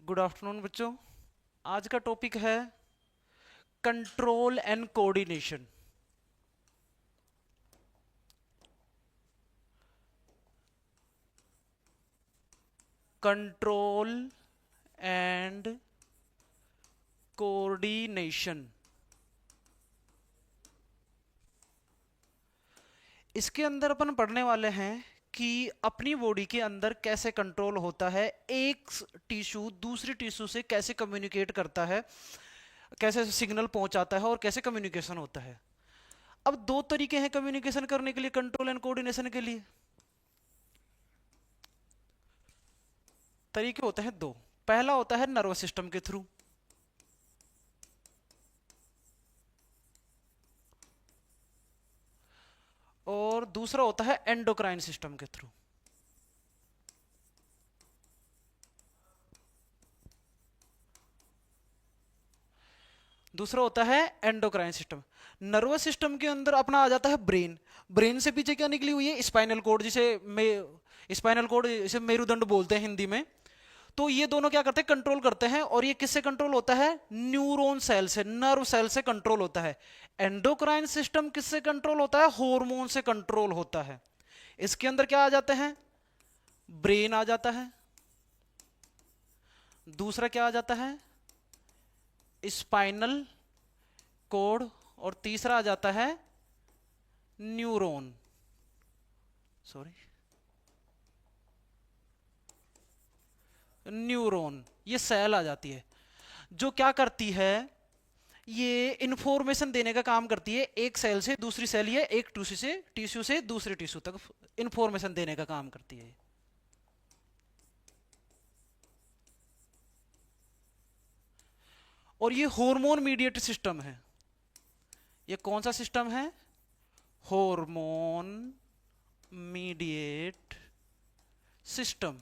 Good afternoon बच्चों। आज का टॉपिक है control and coordination. Control and coordination. इसके अंदर अपन पढ़ने वाले हैं कि अपनी बॉडी के अंदर कैसे कंट्रोल होता है, एक टिश्यू दूसरी टिश्यू से कैसे कम्युनिकेट करता है, कैसे सिग्नल पहुंचाता है और कैसे कम्युनिकेशन होता है। अब दो तरीके हैं कम्युनिकेशन करने के लिए, कंट्रोल एंड कोऑर्डिनेशन के लिए। तरीके होते हैं दो। पहला होता है नर्वस सिस्टम के थ्रू, और दूसरा होता है एंडोक्राइन सिस्टम के थ्रू। दूसरा होता है एंडोक्राइन सिस्टम। नर्वस सिस्टम के अंदर अपना आ जाता है ब्रेन। ब्रेन से पीछे क्या निकली हुई है? स्पाइनल कोड, जिसे स्पाइनल कोड जिसे मेरुदंड बोलते हैं हिंदी में। तो ये दोनों क्या करते हैं? कंट्रोल करते हैं। और ये किससे कंट्रोल होता है? न्यूरॉन सेल से, नर्व सेल से कंट्रोल होता है। एंडोक्राइन सिस्टम किससे कंट्रोल होता है? हार्मोन से कंट्रोल होता है। इसके अंदर क्या आ जाते हैं? ब्रेन आ जाता है। दूसरा क्या आ जाता है? Spinal cord. और तीसरा आ जाता है न्यूरॉन, सॉरी, न्यूरॉन। ये सेल आ जाती है जो क्या करती है? ये इंफॉर्मेशन देने का काम करती है। एक सेल से दूसरी सेल, या एक टिश्यू से दूसरे टिश्यू तक इंफॉर्मेशन देने का काम करती है। और ये हार्मोन मीडिएट सिस्टम है। ये कौन सा सिस्टम है? Hormone mediate system.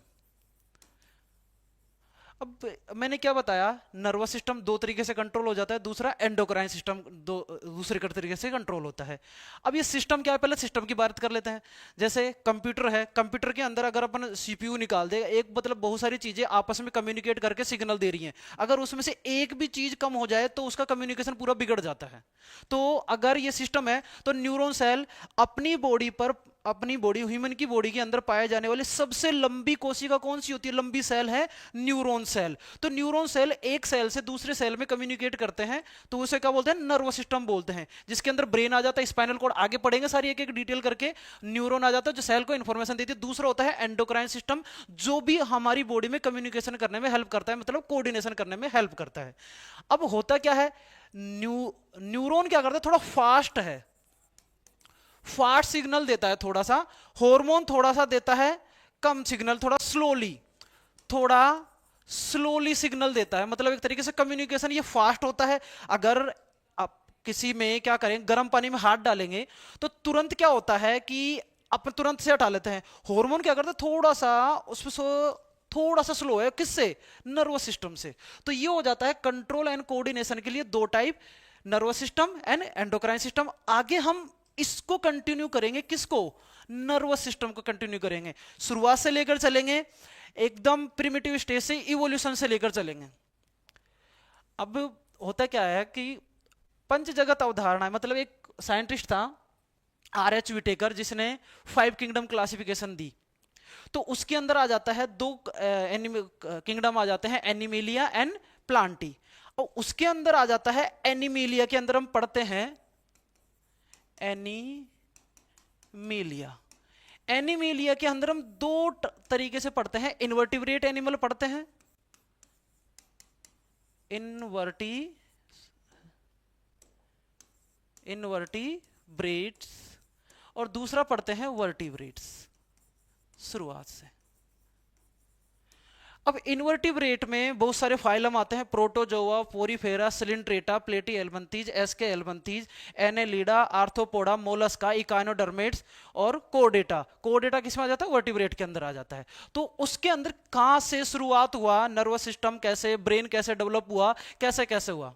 अब मैंने क्या बताया? नर्वस सिस्टम दो तरीके से कंट्रोल हो जाता है, दूसरा एंडोक्राइन सिस्टम दूसरे तरीके से कंट्रोल होता है। अब ये सिस्टम क्या है, पहले सिस्टम की बात कर लेते हैं। जैसे कंप्यूटर है, कंप्यूटर के अंदर अगर अपन सीपीयू निकाल दे, एक मतलब बहुत सारी चीजें आपस में कम्युनिकेट करके सिग्नल दे रही हैं, अगर उसमें से एक भी चीज कम हो जाए तो उसका कम्युनिकेशन पूरा बिगड़ जाता है। तो अगर ये सिस्टम है तो न्यूरॉन सेल अपनी बॉडी, ह्यूमन की बॉडी के अंदर पाए जाने वाली सबसे लंबी कोशिका कौन सी होती है? लंबी सेल है न्यूरॉन सेल। तो न्यूरॉन सेल एक सेल से दूसरे सेल में कम्युनिकेट करते हैं, तो उसे क्या बोलते हैं? नर्वस सिस्टम बोलते हैं। जिसके अंदर ब्रेन आ जाता है, स्पाइनल कोड, आगे पढ़ेंगे सारी एक एक डिटेल करके। न्यूरॉन आ जाता है जो सेल को इंफॉर्मेशन देती है। दूसरा होता है एंडोक्राइन सिस्टम, जो भी हमारी बॉडी में कम्युनिकेशन करने में हेल्प करता है, मतलब कोऑर्डिनेशन करने में हेल्प करता है। अब होता क्या है? न्यूरॉन क्या करता है? थोड़ा फास्ट है, फास्ट सिग्नल देता है थोड़ा सा। हार्मोन थोड़ा सा देता है कम सिग्नल, थोड़ा स्लोली सिग्नल देता है। मतलब एक तरीके से कम्युनिकेशन ये फास्ट होता है। अगर आप किसी में क्या करें, गर्म पानी में हाथ डालेंगे तो तुरंत क्या होता है कि अपन तुरंत से हटा लेते हैं। हार्मोन क्या करता है? थोड़ा सा उसमें थोड़ा सा स्लो है। किससे? नर्वस सिस्टम से। तो ये हो जाता है कंट्रोल एंड कोऑर्डिनेशन के लिए दो type, nervous system and endocrine system. आगे हम इसको कंटिन्यू करेंगे। किसको? नर्वस सिस्टम को कंटिन्यू करेंगे। शुरुआत से लेकर चलेंगे, एकदम प्रिमिटिव स्टेज से, इवोल्यूशन से लेकर चलेंगे। अब होता क्या है कि पंच जगत अवधारणा है, मतलब एक साइंटिस्ट था R H विटेकर, जिसने 5 किंगडम क्लासिफिकेशन दी। तो उसके अंदर आ जाता है दो किंगडम आ जाते हैं, एनिमेलिया एंड प्लांटी। और उसके अंदर आ जाता है एनिमेलिया के अंदर हम पढ़ते हैं एनीमिलिया। एनीमिलिया के अंदर हम दो तरीके से पढ़ते हैं। इनवर्टिब्रेट एनिमल पढ़ते हैं, इनवर्टिब्रेट्स, और दूसरा पढ़ते हैं वर्टिब्रेट्स शुरुआत से। अब इनवर्टिब्रेट में बहुत सारे फाइलम आते हैं, प्रोटोजोआ, पोरीफेरा, सिलिंट्रेटा, प्लेटी एल्बंथीज, एसके एल्बंथीज, एनेलिडा, आर्थ्रोपोडा, मोलस्का, इकानोडर्मेट्स और कोडेटा। कोडेटा किसमें आ जाता है? वर्टिब्रेट के अंदर आ जाता है। तो उसके अंदर कहां से शुरुआत हुआ, नर्वस सिस्टम कैसे, ब्रेन कैसे डेवलप हुआ, कैसे कैसे हुआ?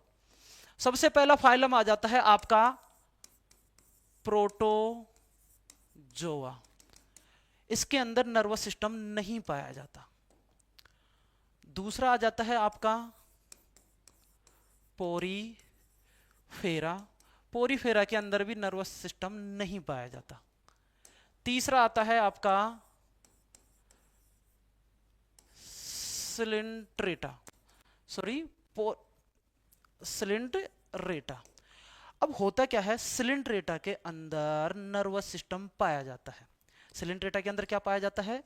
सबसे पहला फाइलम आ जाता है आपका प्रोटोजोआ। इसके अंदर नर्वस सिस्टम नहीं पाया जाता। दूसरा आ जाता है आपका पोरीफेरा। पोरीफेरा के अंदर भी नर्वस सिस्टम नहीं पाया जाता। तीसरा आता है आपका सिलिंड्रेटा, सॉरी सिलिंड्रेटा। अब होता क्या है, सिलिंड्रेटा के अंदर नर्वस सिस्टम पाया जाता है। सिलिंड्रेटा के अंदर क्या पाया जाता है,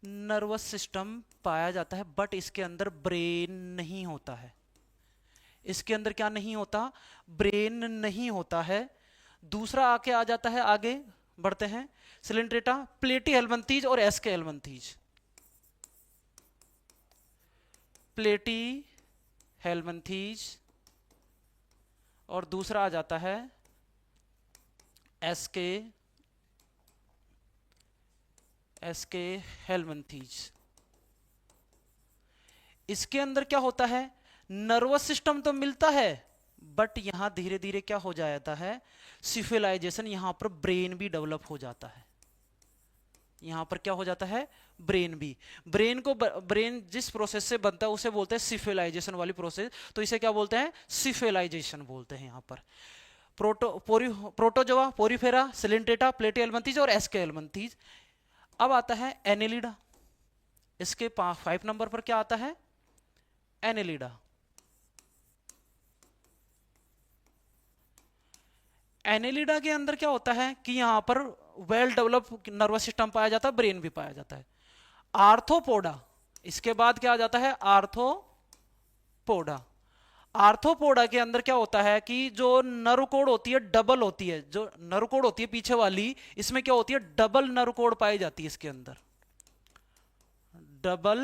नर्वस सिस्टम पाया जाता है, बट इसके अंदर ब्रेन नहीं होता है। इसके अंदर क्या नहीं होता, ब्रेन नहीं होता है। दूसरा आके आ जाता है, आगे बढ़ते हैं, सिलिंड्रेटा, प्लेटी हेलमंथीज और एसके हेलमंथीज। प्लेटी हेलमंथीज और दूसरा आ जाता है एसके हेलमंथीज। इसके अंदर क्या होता है, नर्वस सिस्टम तो मिलता है, बट यहां धीरे धीरे क्या हो जाता है, सिविलाइजेशन, यहां पर ब्रेन भी डेवलप हो जाता है। यहां पर क्या हो जाता है, ब्रेन भी। ब्रेन जिस प्रोसेस से बनता है उसे बोलते हैं सिविलाइजेशन वाली प्रोसेस, तो इसे क्या बोलते हैं, सिविलाइजेशन बोलते हैं। यहां पर प्रोटोजोआ, पोरीफेरा, सिलिंड्रेटा, प्लेटी हेलमंथीज और एसके हेलमंथीज। अब आता है एनेलिडा। इसके 5 नंबर पर क्या आता है, एनेलिडा। एनेलिडा के अंदर क्या होता है कि यहां पर वेल डेवलप नर्वस सिस्टम पाया जाता है, ब्रेन भी पाया जाता है। आर्थोपोडा, इसके बाद क्या आ जाता है, आर्थोपोडा। आर्थोपोडा के अंदर क्या होता है कि जो नर्व कोड होती है डबल होती है, जो नर्व कोड होती है पीछे वाली, इसमें क्या होती है, डबल नर्व कोड पाई जाती है इसके अंदर, डबल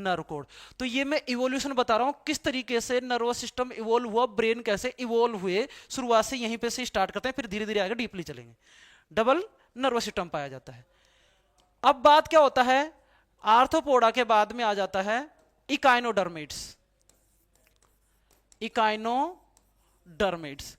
नर्व कोड। तो ये मैं इवोल्यूशन बता रहा हूं, किस तरीके से नर्वस सिस्टम इवोल्व हुआ, ब्रेन कैसे इवोल्व हुए। शुरुआत से यहीं पे से स्टार्ट करते हैं, फिर धीरे धीरे आगे डीपली चलेंगे। डबल नर्वस सिस्टम पाया जाता है। अब बात क्या होता है, आर्थोपोडा के बाद में आ जाता है इकाइनोडर्मिड्स। इकाइनोडर्मिड्स।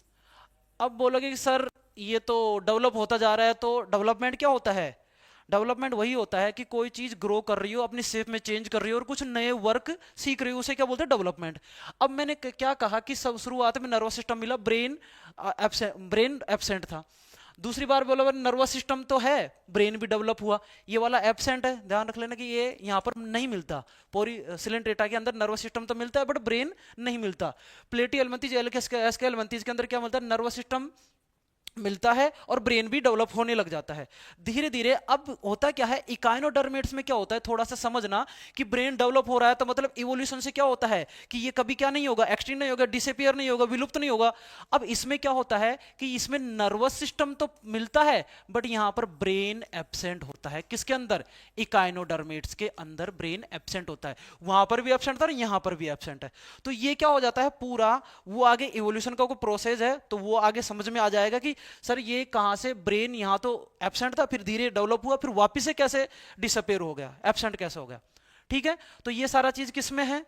अब बोलोगे कि सर ये तो डेवलप होता जा रहा है, तो डेवलपमेंट क्या होता है, डेवलपमेंट वही होता है कि कोई चीज ग्रो कर रही हो, अपनी शेप में चेंज कर रही हो और कुछ नए वर्क सीख रही हो, उसे क्या बोलते हैं, डेवलपमेंट। अब मैंने क्या कहा कि सब शुरुआत में नर्वस सिस्टम मिला, ब्रेन एब्सेंट था। दूसरी बार बोला नर्वस सिस्टम तो है, ब्रेन भी डेवलप हुआ, ये वाला एब्सेंट है। ध्यान रख लेना कि ये यहां पर नहीं मिलता। पूरी सिलिंड्रेटा के अंदर नर्वस सिस्टम तो मिलता है, बट ब्रेन नहीं मिलता। प्लेटी हेलमंथीज, एसके हेलमंथीज के अंदर क्या मिलता है, नर्वस सिस्टम मिलता है और ब्रेन भी डेवलप होने लग जाता है धीरे धीरे। अब होता क्या है, इकाइनोडर्मेट्स में क्या होता है, थोड़ा सा समझना कि ब्रेन डेवलप हो रहा है, तो मतलब इवोल्यूशन से क्या होता है कि ये कभी क्या नहीं होगा, एक्सटिंक्ट नहीं होगा, डिसअपीयर नहीं होगा, विलुप्त नहीं होगा। अब इसमें क्या होता है कि इसमें नर्वस सिस्टम तो मिलता है, बट यहां पर ब्रेन एब्सेंट होता है। किसके अंदर, इकाइनोडर्मेट्स के अंदर ब्रेन एब्सेंट होता है। वहां पर भी एब्सेंट था और यहां पर भी एब्सेंट है। तो ये क्या हो जाता है, पूरा वो आगे इवोल्यूशन का कोई प्रोसेस है, तो वो आगे समझ में आ जाएगा कि सर ये कहां से, ब्रेन यहां तो एब्सेंट था, फिर धीरे डेवलप हुआ, फिर वापस से कैसे डिसअपीयर हो गया, एब्सेंट कैसे हो गया। ठीक है, तो ये सारा चीज किस में है,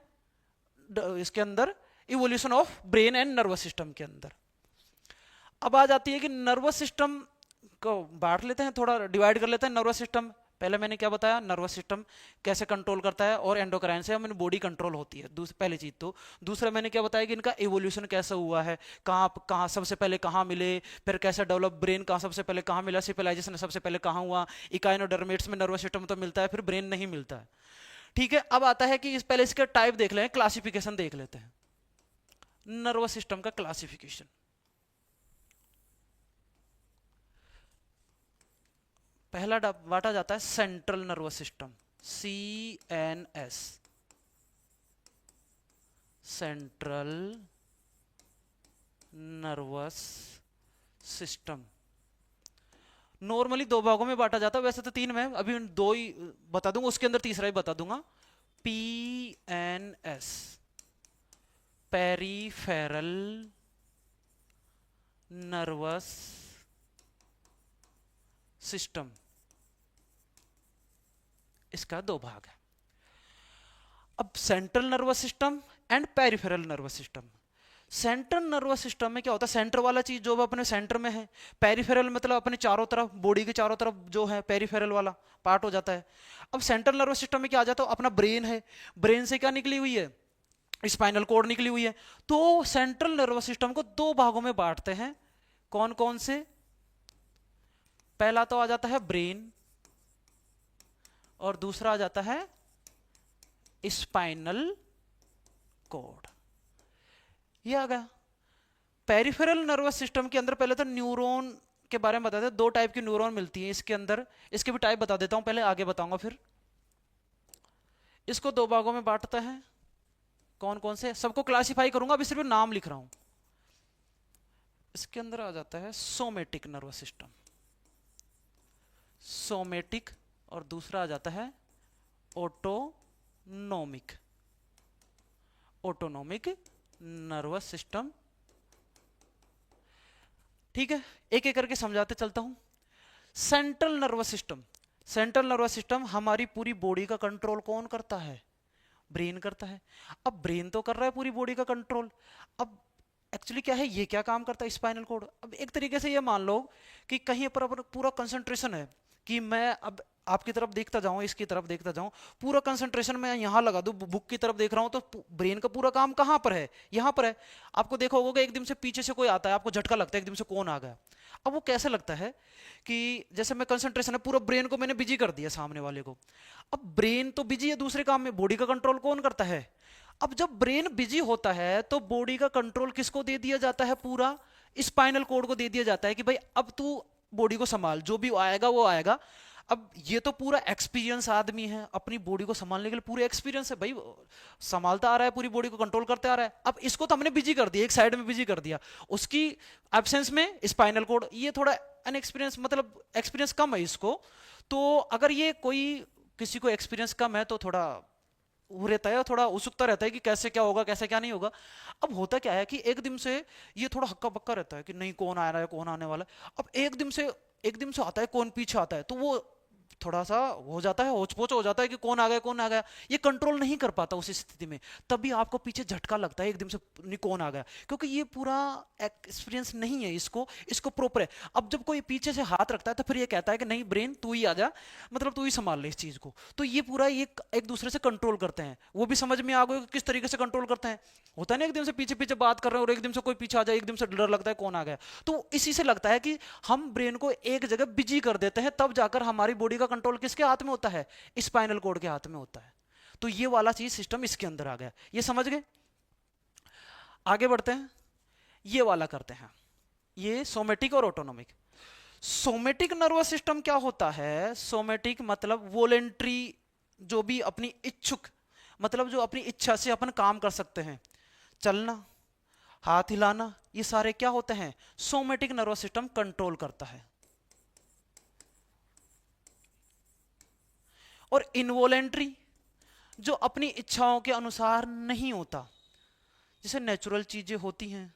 इसके अंदर evolution of brain and nervous system के अंदर। अब आ जाती है कि नर्वस सिस्टम को बांट लेते हैं, थोड़ा डिवाइड कर लेते हैं। नर्वस सिस्टम पहले मैंने क्या बताया, नर्वस सिस्टम कैसे कंट्रोल करता है, और एंडोक्राइन से हमें बॉडी कंट्रोल होती है, पहली चीज। तो दूसरा मैंने क्या बताया कि इनका इवोल्यूशन कैसे हुआ है, कहाँ कहाँ सबसे पहले कहाँ मिले, फिर कैसे डेवलप, ब्रेन कहाँ सबसे पहले कहाँ मिला, सिविलाइजेशन सबसे पहले कहाँ हुआ, इकाइनोडर्मेट्स में नर्वस सिस्टम तो मिलता है, फिर ब्रेन नहीं मिलता है। ठीक है, अब आता है कि पहले इसके टाइप देख लें, क्लासिफिकेशन देख लेते हैं, नर्वस सिस्टम का क्लासिफिकेशन। पहला बांटा जाता है central nervous system, CNS, central nervous system. Normally 2 भागों में बांटा जाता है, वैसे तो 3 में, अभी 2 ही बता दूंगा, उसके अंदर तीसरा ही बता दूंगा। PNS, पेरीफेरल नर्वस सिस्टम, इसका 2 भाग है। अब central nervous system and peripheral nervous system. Central nervous system में क्या होता है, सेंटर वाला चीज जो अपने सेंटर में है, पेरिफेरल मतलब अपने चारों तरफ, बॉडी के चारों तरफ जो है पेरिफेरल वाला पार्ट हो जाता है। अब सेंट्रल नर्वस सिस्टम में क्या आ जाता है, अपना ब्रेन है, ब्रेन से क्या निकली हुई है, स्पाइनल कोड निकली हुई है। तो सेंट्रल नर्वस सिस्टम को दो भागों में बांटते हैं, कौन कौन से, पहला तो आ जाता है ब्रेन और दूसरा आ जाता है स्पाइनल कोड। ये आ गया। पेरिफेरल नर्वस सिस्टम के अंदर पहले तो न्यूरॉन के बारे में बताते हैं, दो टाइप की न्यूरॉन मिलती है इसके अंदर, इसके भी टाइप बता देता हूं, पहले आगे बताऊंगा फिर। इसको दो भागों में बांटता है, कौन कौन से, सबको क्लासिफाई करूंगा, अभी सिर्फ नाम लिख रहा हूं। इसके अंदर आ जाता है सोमेटिक नर्वस सिस्टम, सोमेटिक, और दूसरा आ जाता है ऑटोनोमिक, ऑटोनोमिक नर्वस सिस्टम। ठीक है, एक एक करके समझाते चलता हूं। Central nervous system, central nervous system हमारी पूरी बॉडी का कंट्रोल कौन करता है, ब्रेन करता है। अब ब्रेन तो कर रहा है पूरी बॉडी का कंट्रोल, अब एक्चुअली क्या है, ये क्या काम करता है, स्पाइनल कोड। अब एक तरीके से ये मान लो कि कहीं पर पूरा कंसंट्रेशन है, कि मैं अब आपकी तरफ देखता जाऊं, इसकी तरफ देखता जाऊं, पूरा कंसंट्रेशन मैं यहां लगा दूं, बुक की तरफ देख रहा हूं, तो ब्रेन का पूरा काम कहां पर है, यहां पर है। आपको देखा होगा एकदम से पीछे से कोई आता है, आपको झटका लगता है एकदम से कौन आ गया। अब वो कैसे लगता है कि जैसे मैं कंसंट्रेशन है, पूरा ब्रेन को मैंने बिजी कर दिया सामने वाले को। अब ब्रेन तो बिजी है दूसरे काम में, बॉडी का कंट्रोल कौन करता है। अब जब ब्रेन बिजी होता है तो बॉडी का कंट्रोल किसको दे दिया जाता है, पूरा स्पाइनल कोड को दे दिया जाता है कि भाई अब तू बॉडी को संभाल, जो भी आएगा वो आएगा। अब ये तो पूरा एक्सपीरियंस आदमी है, अपनी बॉडी को संभालने के लिए पूरे एक्सपीरियंस है भाई, संभालता आ रहा है, पूरी बॉडी को कंट्रोल करते आ रहा है। अब इसको तो हमने बिजी कर दिया, एक साइड में बिजी कर दिया, उसकी एब्सेंस में स्पाइनल कोड ये थोड़ा अनएक्सपीरियंस, मतलब एक्सपीरियंस कम है इसको। तो अगर ये कोई किसी को एक्सपीरियंस कम है तो थोड़ा वो रहता है, थोड़ा उत्सुकता रहता है कि कैसे क्या होगा, कैसे क्या नहीं होगा। अब होता क्या है कि एक दिन से ये थोड़ा हक्का बक्का रहता है कि नहीं कौन आ रहा है, कौन आने वाला है। अब एक दिन से आता है, कौन पीछे आता है, तो वो थोड़ा सा हो जाता है, होचपोच हो जाता है कि कौन आ गया कौन आ गया, ये कंट्रोल नहीं कर पाता उस स्थिति में। तभी आपको पीछे झटका लगता है एकदम से, नहीं कौन आ गया, क्योंकि ये पूरा एक्सपीरियंस नहीं है इसको, इसको प्रॉपर है। अब जब कोई पीछे से हाथ रखता है तो फिर ये कहता है कि नहीं ब्रेन तू ही आ जा, मतलब तू ही संभाल ले इस चीज को। तो ये पूरा एक दूसरे से कंट्रोल करते हैं। वो भी समझ में आ गए किस तरीके से कंट्रोल करते हैं। होता है ना एकदम से पीछे पीछे बात कर रहे हैं और एकदम से कोई पीछे आ जाए, एकदम से डर लगता है कौन आ गया। तो इसी से लगता है कि हम ब्रेन को एक जगह बिजी कर देते हैं, तब जाकर हमारी बॉडी का कंट्रोल किसके हाथ में होता है, स्पाइनल कोड के हाथ में होता है। तो ये वाला चीज सिस्टम इसके अंदर आ गया, ये समझ गए। आगे बढ़ते हैं, ये वाला करते हैं, ये सोमेटिक और ऑटोनोमिक। सोमेटिक नर्वस सिस्टम क्या होता है, सोमेटिक मतलब वॉलेंट्री, जो भी अपनी इच्छुक, मतलब जो अपनी इच्छा से अपन काम कर सकते हैं, चलना, हाथ हिलाना, ये सारे क्या होते हैं, सोमेटिक नर्वस सिस्टम कंट्रोल करता है। और इनवॉलेंट्री, जो अपनी इच्छाओं के अनुसार नहीं होता, जैसे नेचुरल चीजें होती हैं,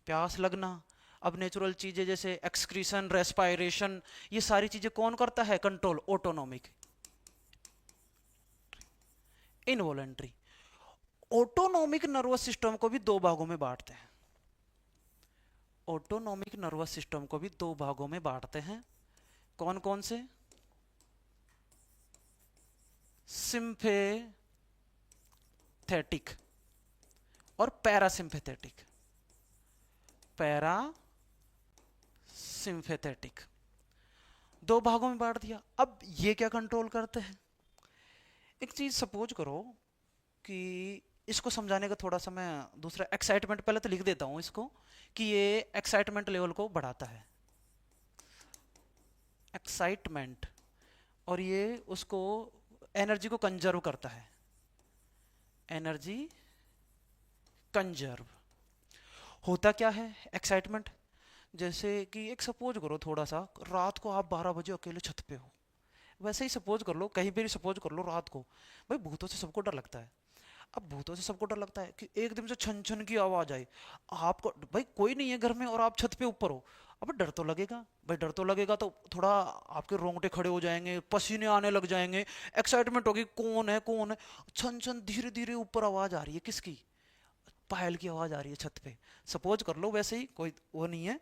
प्यास लगना। अब नेचुरल चीजें जैसे एक्सक्रीशन, रेस्पायरेशन, ये सारी चीजें कौन करता है control, autonomic. Involuntary. Autonomic nervous system को भी दो भागों में बांटते हैं, ऑटोनोमिक नर्वस सिस्टम को भी दो भागों में बांटते हैं, कौन कौन से, सिंपैथेटिक और पैरासिम्पैथेटिक। पैरासिम्पैथेटिक दो भागों में बांट दिया। अब ये क्या कंट्रोल करते हैं, एक चीज सपोज करो कि इसको समझाने का थोड़ा सा मैं दूसरा एक्साइटमेंट पहले तो लिख देता हूं इसको, कि ये एक्साइटमेंट लेवल को बढ़ाता है, एक्साइटमेंट, और ये उसको एनर्जी को कंजर्व करता है, एनर्जी कंजर्व। होता क्या है एक्साइटमेंट, जैसे कि एक सपोज करो, थोड़ा सा रात को आप 12 बजे अकेले छत पे हो, वैसे ही सपोज कर लो, कहीं पे भी सपोज कर लो रात को। भाई भूतों से सबको डर लगता है। अब भूतों से सबको डर लगता है कि एकदम से छन छन की आवाज आई, आपको भाई कोई नहीं है घर में और आप छत पे ऊपर हो, अब डर तो लगेगा भाई, डर तो लगेगा, तो थोड़ा आपके रोंगटे खड़े हो जाएंगे, पसीने आने लग जाएंगे, एक्साइटमेंट होगी कौन है कौन है। छन छन धीरे धीरे ऊपर आवाज आ रही है, किसकी, पायल की आवाज आ रही है छत पे, सपोज कर लो, वैसे ही कोई वो नहीं है।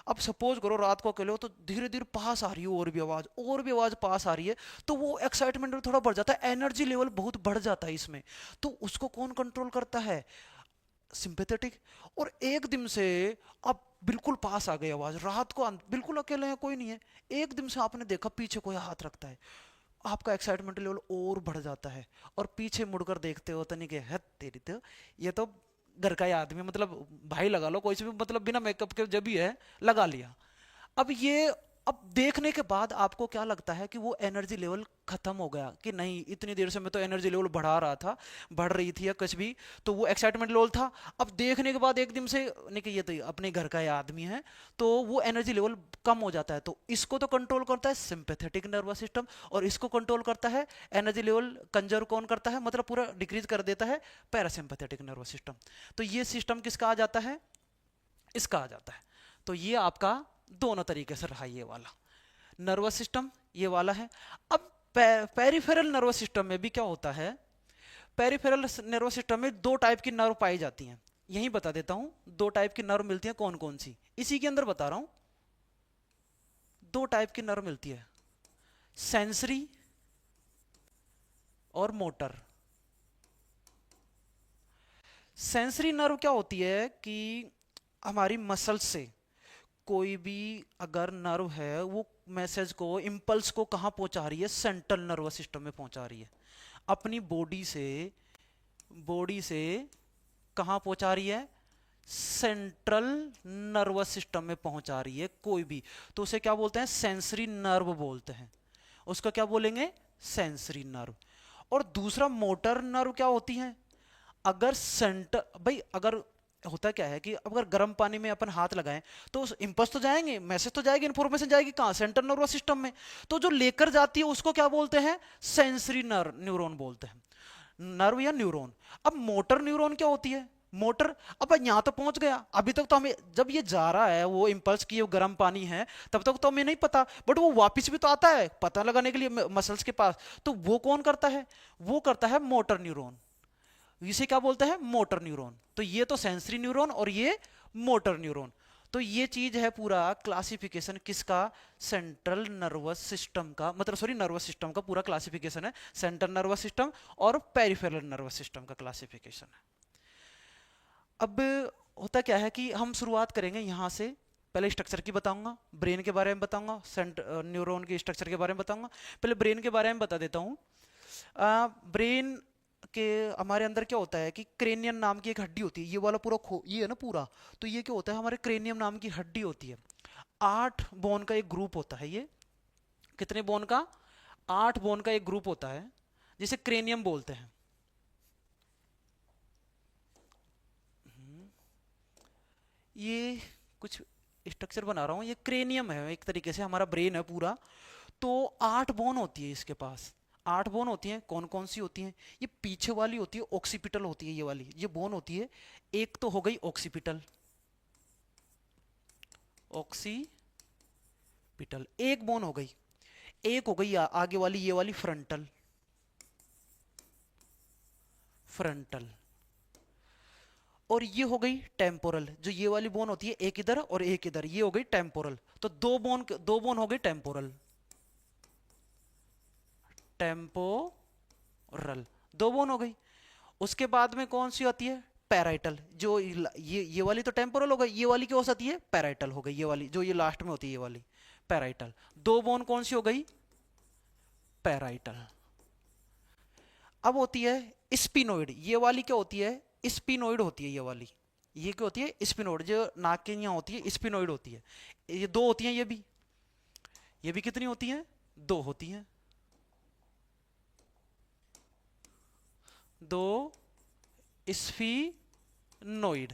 अब सपोज करो रात को अकेले हो तो धीरे धीरे पास आ रही है और भी आवाज पास आ रही है, तो वो एक्साइटमेंट थोड़ा बढ़ जाता है, एनर्जी लेवल बहुत बढ़ जाता है इसमें। तो उसको कौन कंट्रोल करता है? सिंपेथेटिक। और एकदम से अब बिल्कुल पास आ गई आवाज, रात को बिल्कुल अकेले हैं, कोई नहीं है, एकदम से आपने देखा पीछे कोई हाथ रखता है, आपका एक्साइटमेंट लेवल और बढ़ जाता है, और पीछे मुड़कर देखते हो तो नहीं कि है तेरी तो, ये तो घर का ही आदमी, मतलब भाई लगा लो कोई से भी, मतलब बिना मेकअप के जब भी है लगा लिया। अब ये, अब देखने के बाद आपको क्या लगता है कि वो एनर्जी लेवल खत्म हो गया कि नहीं, इतनी देर से मैं तो एनर्जी लेवल बढ़ा रहा था, बढ़ रही थी या कुछ भी, तो वो एक्साइटमेंट लेवल था। अब देखने के बाद एकदम से नहीं कि ये तो अपने घर का ही आदमी है, तो वो एनर्जी लेवल कम हो जाता है। तो इसको तो कंट्रोल करता है सिंपैथेटिक नर्वस सिस्टम, और इसको कंट्रोल करता है, एनर्जी लेवल कंजर्व कौन करता है, मतलब पूरा डिक्रीज कर देता है, पैरासिम्पैथेटिक नर्वस सिस्टम। तो ये सिस्टम किसका आ जाता है? इसका आ जाता है। तो ये आपका दोनों तरीके से रहा, ये वाला नर्वस सिस्टम, ये वाला है। अब पेरिफेरल नर्वस सिस्टम में भी क्या होता है? पेरिफेरल नर्वस सिस्टम में दो टाइप की नर्व पाई जाती हैं, यही बता देता हूं, दो टाइप की नर्व मिलती हैं, कौन कौन सी, इसी के अंदर बता रहा हूं। दो टाइप की नर्व मिलती है, सेंसरी और मोटर। सेंसरी नर्व क्या होती है कि हमारी मसल से कोई भी अगर नर्व है, वो मैसेज को, इंपल्स को कहां पहुंचा रही है? सेंट्रल नर्वस सिस्टम में पहुंचा रही है, अपनी बॉडी से कहां पहुंचा रही है? सेंट्रल नर्वस सिस्टम में पहुंचा रही है कोई भी, तो उसे क्या बोलते हैं? सेंसरी नर्व बोलते हैं, उसका क्या बोलेंगे? Sensory nerve. और दूसरा मोटर नर्व क्या होती है? अगर सेंटर, भाई अगर होता क्या है कि अगर गर्म पानी में अपन हाथ लगाएं तो इंपल्स तो जाएंगे, मैसेज तो जाएगी, इंफॉर्मेशन जाएगी कहां? सेंट्रल नर्वस सिस्टम में। तो जो लेकर जाती है उसको क्या बोलते हैं? सेंसरी न्यूरॉन बोलते हैं, नर्व या न्यूरॉन। अब मोटर न्यूरॉन क्या होती है? मोटर, अब यहां तो पहुंच गया, अभी तक तो हमें, जब ये जा रहा है वो इंपल्स की, वो गर्म पानी है, तब तक तो हमें नहीं पता, बट वो वापस भी तो आता है पता लगाने के लिए मसल्स के पास, तो वो कौन करता है? वो करता है मोटर न्यूरॉन, इसे क्या बोलते हैं? Motor neuron. तो ये तो सेंसरी न्यूरॉन और ये मोटर न्यूरॉन। तो ये चीज है पूरा क्लासिफिकेशन किसका? सेंट्रल नर्वस सिस्टम का, मतलब सॉरी नर्वस सिस्टम का पूरा क्लासिफिकेशन है, सेंट्रल नर्वस सिस्टम और पेरिफेरल नर्वस सिस्टम का क्लासिफिकेशन है। अब होता क्या है कि हम शुरुआत करेंगे यहां से, पहले स्ट्रक्चर की बताऊंगा, ब्रेन के बारे में बताऊंगा, न्यूरॉन के स्ट्रक्चर के बारे में बताऊंगा। पहले ब्रेन के बारे में बता देता हूं। ब्रेन के हमारे अंदर क्या होता है कि क्रेनियम नाम की एक हड्डी होती है, ये वाला पूरा ये है ना पूरा, तो ये क्या होता है? हमारे क्रेनियम नाम की हड्डी होती है, 8 बोन का एक ग्रुप होता है ये। कितने बोन का? 8 बोन का एक ग्रुप होता है, जिसे क्रेनियम बोलते हैं। ये कुछ स्ट्रक्चर बना रहा हूं, ये क्रेनियम है एक तरीके से, हमारा ब्रेन है पूरा। तो 8 बोन होती है इसके पास, 8 बोन होती हैं। कौन कौन सी होती हैं? ये पीछे वाली होती है ऑक्सीपिटल होती है, ये वाली, ये बोन होती है। एक तो हो गई ऑक्सीपिटल, ऑक्सीपिटल एक बोन हो गई। एक हो गई आगे वाली, ये वाली फ्रंटल, फ्रंटल। और ये हो गई टेम्पोरल, जो ये वाली बोन होती है, एक इधर और एक इधर, ये हो गई टेम्पोरल। तो दो बोन हो गई टेम्पोरल, टेम्पोरल, दो बोन हो गई। उसके बाद में कौन सी आती है? पैराइटल, जो ये वाली तो टेम्पोरल हो गई, ये वाली क्या हो जाती है? पैराइटल हो गई, ये वाली जो ये लास्ट में होती है, ये वाली पैराइटल। दो बोन कौन सी हो गई? पैराइटल। अब होती है स्पिनोइड, ये वाली क्या होती है? स्पिनोइड होती है ये वाली, ये क्या होती है? स्पिनोइड, जो नाक के यहाँ होती है, स्पिनोइड होती है। ये दो होती हैं, ये भी कितनी होती हैं? दो होती हैं, दो स्फीनोइड।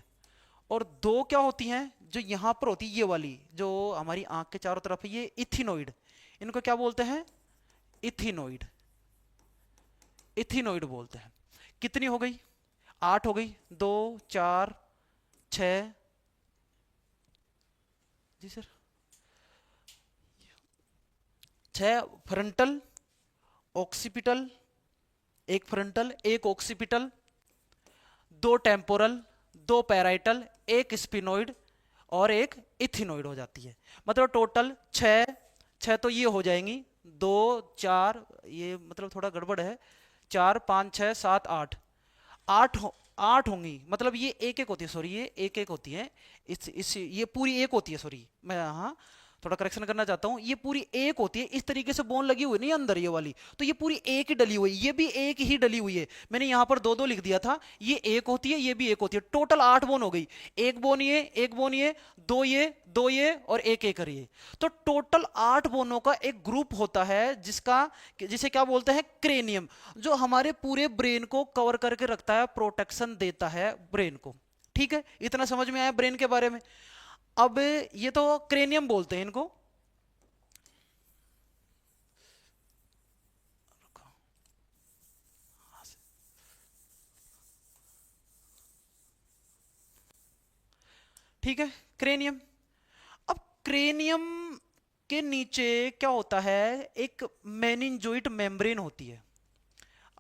और दो क्या होती हैं जो यहां पर होती है, ये वाली जो हमारी आंख के चारों तरफ है, ये इथिनोइड। इनको क्या बोलते हैं? इथिनोइड, इथिनोइड बोलते हैं। कितनी हो गई? 8 हो गई, 2 4 6, जी सर, 6 फ्रंटल, ऑक्सीपिटल, एक फ्रंटल एक ऑक्सीपिटल, दो टेम्पोरल, दो पैराइटल, एक स्पिनोइड और एक इथिनोइड हो जाती है। मतलब टोटल छह, छह तो ये हो जाएंगी, दो चार, ये मतलब थोड़ा गड़बड़ है, चार पाँच छः सात आठ, आठ होंगी। मतलब ये एक एक होती है, सॉरी ये एक एक होती है, इस ये पूरी एक होती है, सॉरी मैं हाँ थोड़ा करेक्शन करना चाहता हूँ, ये पूरी एक होती है। इस तरीके से बोन लगी हुई नहीं अंदर ये वाली, तो ये पूरी एक ही डली हुई, ये भी एक ही डली हुई है। मैंने यहाँ पर दो दो लिख दिया था, ये एक होती है ये भी एक होती है। टोटल 8 बोन हो गई, एक बोन ये, एक बोन ये, दो ये और एक एक ये। तो टोटल 8 बोनों का एक ग्रुप होता है जिसका, जिसे क्या बोलते हैं, क्रेनियम, जो हमारे पूरे ब्रेन को कवर करके रखता है, प्रोटेक्शन देता है ब्रेन को। ठीक है, इतना समझ में आया ब्रेन के बारे में। अब ये तो क्रेनियम बोलते हैं इनको। ठीक है, क्रेनियम। अब क्रेनियम के नीचे क्या होता है, एक मेनिंजोइट मेम्ब्रेन होती है।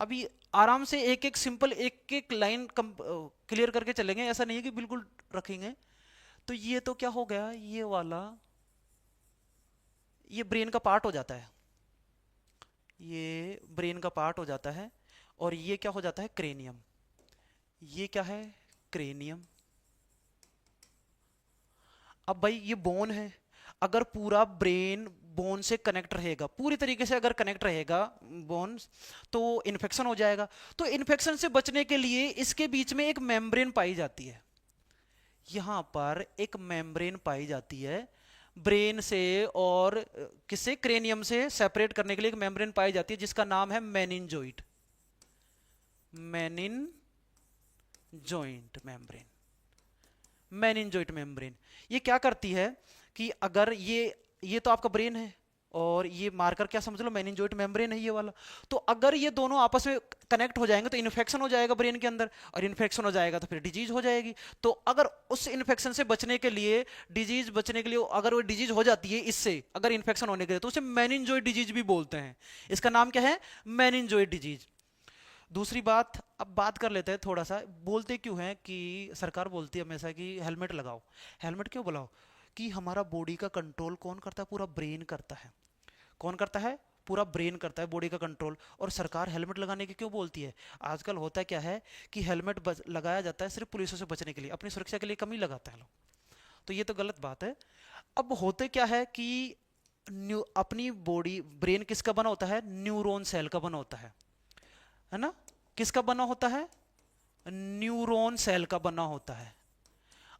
अभी आराम से एक एक सिंपल एक एक लाइन क्लियर करके चलेंगे, ऐसा नहीं है कि बिल्कुल रखेंगे। तो ये तो क्या हो गया, ये वाला ये ब्रेन का पार्ट हो जाता है, ये ब्रेन का पार्ट हो जाता है। और ये क्या हो जाता है, क्रेनियम। ये क्या है, क्रेनियम। अब भाई ये बोन है, अगर पूरा ब्रेन बोन से कनेक्ट रहेगा, पूरी तरीके से अगर कनेक्ट रहेगा बोन, तो इन्फेक्शन हो जाएगा। तो इन्फेक्शन से बचने के लिए इसके बीच में एक मेम्ब्रेन पाई जाती है, यहां पर एक मेम्ब्रेन पाई जाती है ब्रेन से और किससे, क्रेनियम से सेपरेट करने के लिए एक मेम्ब्रेन पाई जाती है जिसका नाम है मेनिनजोइट, मेनिनजोइट मेम्ब्रेन। मेनिनजोइट मेम्ब्रेन ये क्या करती है कि अगर ये तो आपका ब्रेन है और ये मार्कर क्या समझ लो, मेनिनजोइट मेम्ब्रेन है ये वाला। तो अगर ये दोनों आपस में कनेक्ट हो जाएंगे तो इन्फेक्शन हो जाएगा ब्रेन के अंदर, और इन्फेक्शन हो जाएगा तो फिर डिजीज हो जाएगी। तो अगर उस इन्फेक्शन से बचने के लिए, डिजीज बचने के लिए, अगर वो डिजीज हो जाती है इससे, अगर इन्फेक्शन होने के लिए, तो उसे मेनिनजोइट डिजीज भी बोलते हैं। इसका नाम क्या है, मेनिनजोइट डिजीज। दूसरी बात, अब बात कर लेते हैं थोड़ा सा, बोलते क्यों हैं कि सरकार बोलती है हमेशा कि हेलमेट लगाओ। हेलमेट क्यों बुलाओ, कि हमारा बॉडी का कंट्रोल कौन करता है, पूरा ब्रेन करता है। कौन करता है, पूरा ब्रेन करता है बॉडी का कंट्रोल। और सरकार हेलमेट लगाने की क्यों बोलती है, आजकल होता क्या है कि हेलमेट लगाया जाता है सिर्फ पुलिसों से बचने के लिए, अपनी सुरक्षा के लिए कम ही लगाते हैं लोग। तो ये तो गलत बात है। अब होते क्या है कि अपनी बॉडी, ब्रेन किसका बना होता है, न्यूरॉन सेल का बना होता है ना। किसका बना होता है, न्यूरॉन सेल का बना होता है।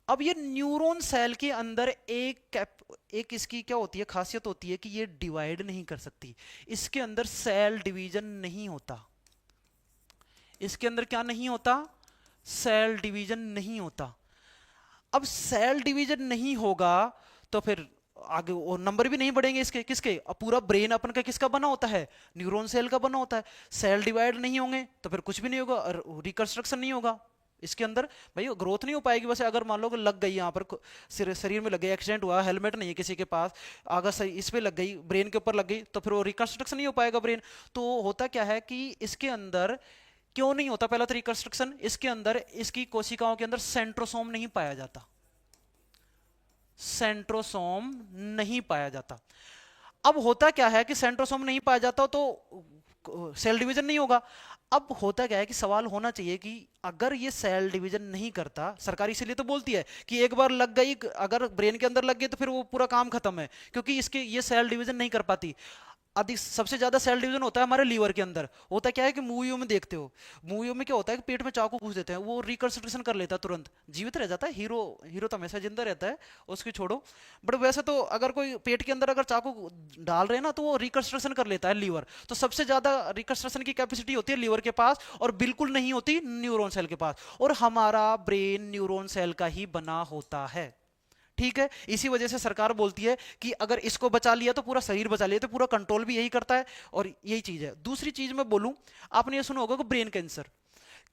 अब ये न्यूरॉन सेल के अंदर एक इसकी क्या होती है, खासियत होती है कि ये डिवाइड नहीं कर सकती, इसके अंदर सेल डिवीजन नहीं होता। इसके अंदर क्या नहीं होता, सेल डिवीजन नहीं होता। अब सेल डिवीजन नहीं होगा तो फिर आगे वो नंबर भी नहीं बढ़ेंगे इसके, किसके, अब पूरा ब्रेन अपन का किसका बना होता है, न्यूरॉन सेल का बना होता है। सेल डिवाइड नहीं होंगे तो फिर कुछ भी नहीं होगा, और रिकंस्ट्रक्शन नहीं होगा इसके अंदर, भाई ग्रोथ नहीं हो पाएगी। वैसे अगर मान लो कि लग गई यहाँ पर शरीर में लग गई, एक्सीडेंट हुआ, हेलमेट नहीं है किसी के पास, अगर सही इस पे लग गई, ब्रेन के ऊपर लग गई, तो फिर वो रिकंस्ट्रक्शन नहीं हो पाएगा ब्रेन। तो होता क्या है कि इसके अंदर क्यों नहीं होता, पहला तो रिकंस्ट्रक्शन, इसके अंदर इसकी कोशिकाओं के अंदर सेंट्रोसोम नहीं पाया जाता, सेंट्रोसोम नहीं पाया जाता। अब होता क्या है कि सेंट्रोसोम नहीं पाया जाता तो सेल डिवीजन नहीं होगा। अब होता क्या है कि सवाल होना चाहिए कि अगर ये सेल डिवीजन नहीं करता, सरकार इसीलिए तो बोलती है कि एक बार लग गई, अगर ब्रेन के अंदर लग गई तो फिर वो पूरा काम खत्म है, क्योंकि इसके ये सेल डिवीजन नहीं कर पाती। अधिक सबसे ज्यादा सेल डिवीजन होता है हमारे लीवर के अंदर। होता क्या है कि मूवियों में देखते हो, मूवियों में क्या होता है कि पेट में चाकू घुस देते हैं, वो रिकंस्ट्रक्शन कर लेता है, तुरंत जीवित रह जाता है हीरो। हीरो तो हमेशा जिंदा रहता है, उसकी छोड़ो। बट वैसे तो अगर कोई पेट के अंदर अगर चाकू डाल रहे हैं ना, तो वो रिकंस्ट्रक्शन कर लेता है लीवर। तो सबसे ज्यादा रिकंस्ट्रक्शन की कैपेसिटी होती है लीवर के पास, और बिल्कुल नहीं होती न्यूरॉन सेल के पास। और हमारा ब्रेन न्यूरॉन सेल का ही बना होता है। ठीक है, इसी वजह से सरकार बोलती है कि अगर इसको बचा लिया तो पूरा शरीर बचा लिया, तो पूरा कंट्रोल भी यही करता है, और यही चीज है। दूसरी चीज मैं बोलूं, आपने ये सुना होगा कि ब्रेन कैंसर,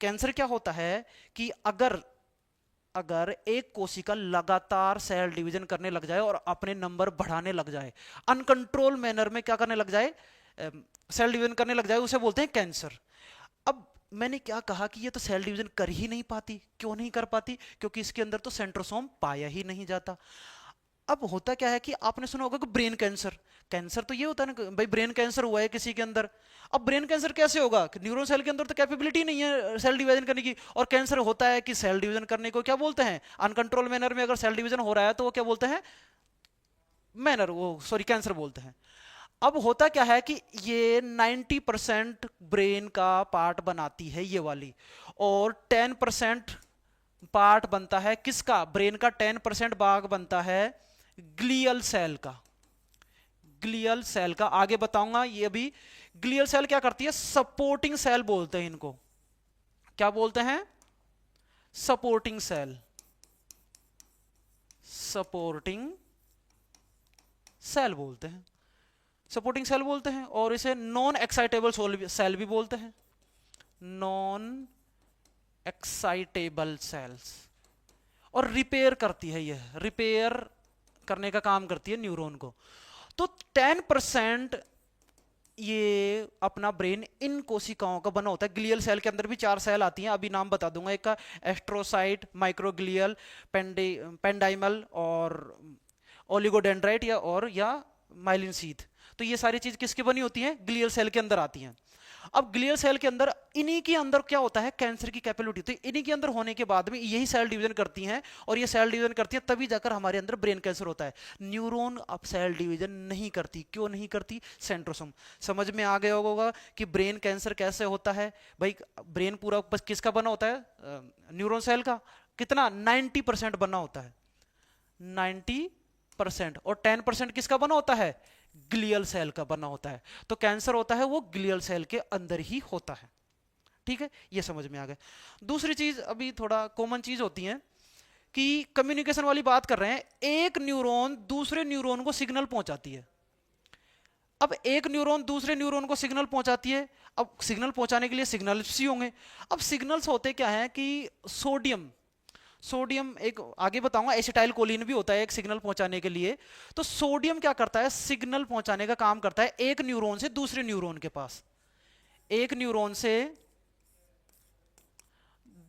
कैंसर क्या होता है कि अगर अगर एक कोशिका लगातार सेल डिवीजन करने लग जाए और अपने नंबर बढ़ाने लग जाए, अनकंट्रोल मैनर में क्या करने लग जाए, सेल डिवीजन करने लग जाए, उसे बोलते हैं कैंसर। अब मैंने क्या कहा कि ये तो सेल डिवीजन कर ही नहीं पाती। क्यों नहीं कर पाती? क्योंकि इसके अंदर तो सेंट्रोसोम पाया ही नहीं जाता। अब होता क्या है कि आपने सुना होगा कि ब्रेन कैंसर, कैंसर तो ये होता है ना कि भाई ब्रेन कैंसर हुआ है किसी के अंदर। अब ब्रेन कैंसर कैसे होगा कि न्यूरॉन सेल के अंदर तो कैपेबिलिटी नहीं है सेल डिवीजन करने की। और कैंसर होता है कि सेल डिवीजन करने को क्या बोलते हैं, अनकंट्रोल मैनर में अगर सेल डिवीजन हो रहा है तो वो क्या बोलते हैं, मैनर, वो सॉरी कैंसर बोलते हैं। अब होता क्या है कि ये 90% ब्रेन का पार्ट बनाती है ये वाली, और 10% पार्ट बनता है किसका, ब्रेन का 10% भाग बनता है ग्लियल सेल का। ग्लियल सेल का आगे बताऊंगा ये अभी। ग्लियल सेल क्या करती है, सपोर्टिंग सेल बोलते हैं इनको। क्या बोलते हैं, सपोर्टिंग सेल, सपोर्टिंग सेल बोलते हैं, सपोर्टिंग सेल बोलते हैं। और इसे नॉन एक्साइटेबल सेल भी बोलते हैं, नॉन एक्साइटेबल सेल्स। और रिपेयर करती है, ये रिपेयर करने का काम करती है न्यूरॉन को। तो 10% ये अपना ब्रेन इन कोशिकाओं का बना होता है। ग्लियल सेल के अंदर भी 4 सेल आती हैं, अभी नाम बता दूंगा। एक का एस्ट्रोसाइट, माइक्रोग्लियल, पेंडाइमल और ओलिगोडेंड्राइट या माइलिन शीथ। तो ये सारी चीज किसकी बनी होती है, ग्लियल सेल के अंदर आती हैं। अब ग्लियल सेल के अंदर, इन्हीं के अंदर क्या होता है, कैंसर की कैपेबिलिटी। तो इन्हीं के अंदर होने के बाद में यही सेल डिवीजन करती हैं, और ये सेल डिवीजन करती है तभी जाकर हमारे अंदर ब्रेन कैंसर होता है। न्यूरॉन अब सेल डिवीजन नहीं करती। क्यों नहीं करती, सेंट्रोसोम। समझ में आ गया होगा कि ब्रेन कैंसर कैसे होता है। भाई ब्रेन पूरा बस किसका बना होता है, न्यूरॉन सेल का। कितना, 90% बना होता है, 90%। और 10% किसका बना होता है, ग्लियल सेल का बना होता है। तो कैंसर होता है वो ग्लियल सेल के अंदर ही होता है। ठीक है, ये समझ में आ गया। दूसरी चीज अभी थोड़ा कॉमन चीज होती है कि कम्युनिकेशन वाली बात कर रहे हैं। एक न्यूरॉन दूसरे न्यूरॉन को सिग्नल पहुंचाती है। अब एक न्यूरॉन दूसरे न्यूरॉन को सिग्नल पहुंचाती है। अब सिग्नल पहुंचाने के लिए सिग्नल्स ही होंगे। अब सिग्नल्स होते क्या है कि सोडियम, सोडियम एक आगे बताऊंगा, एसिटाइल कोलिन भी होता है एक सिग्नल पहुंचाने के लिए। तो सोडियम क्या करता है, सिग्नल पहुंचाने का काम करता है एक न्यूरॉन से दूसरे न्यूरॉन के पास। एक न्यूरॉन से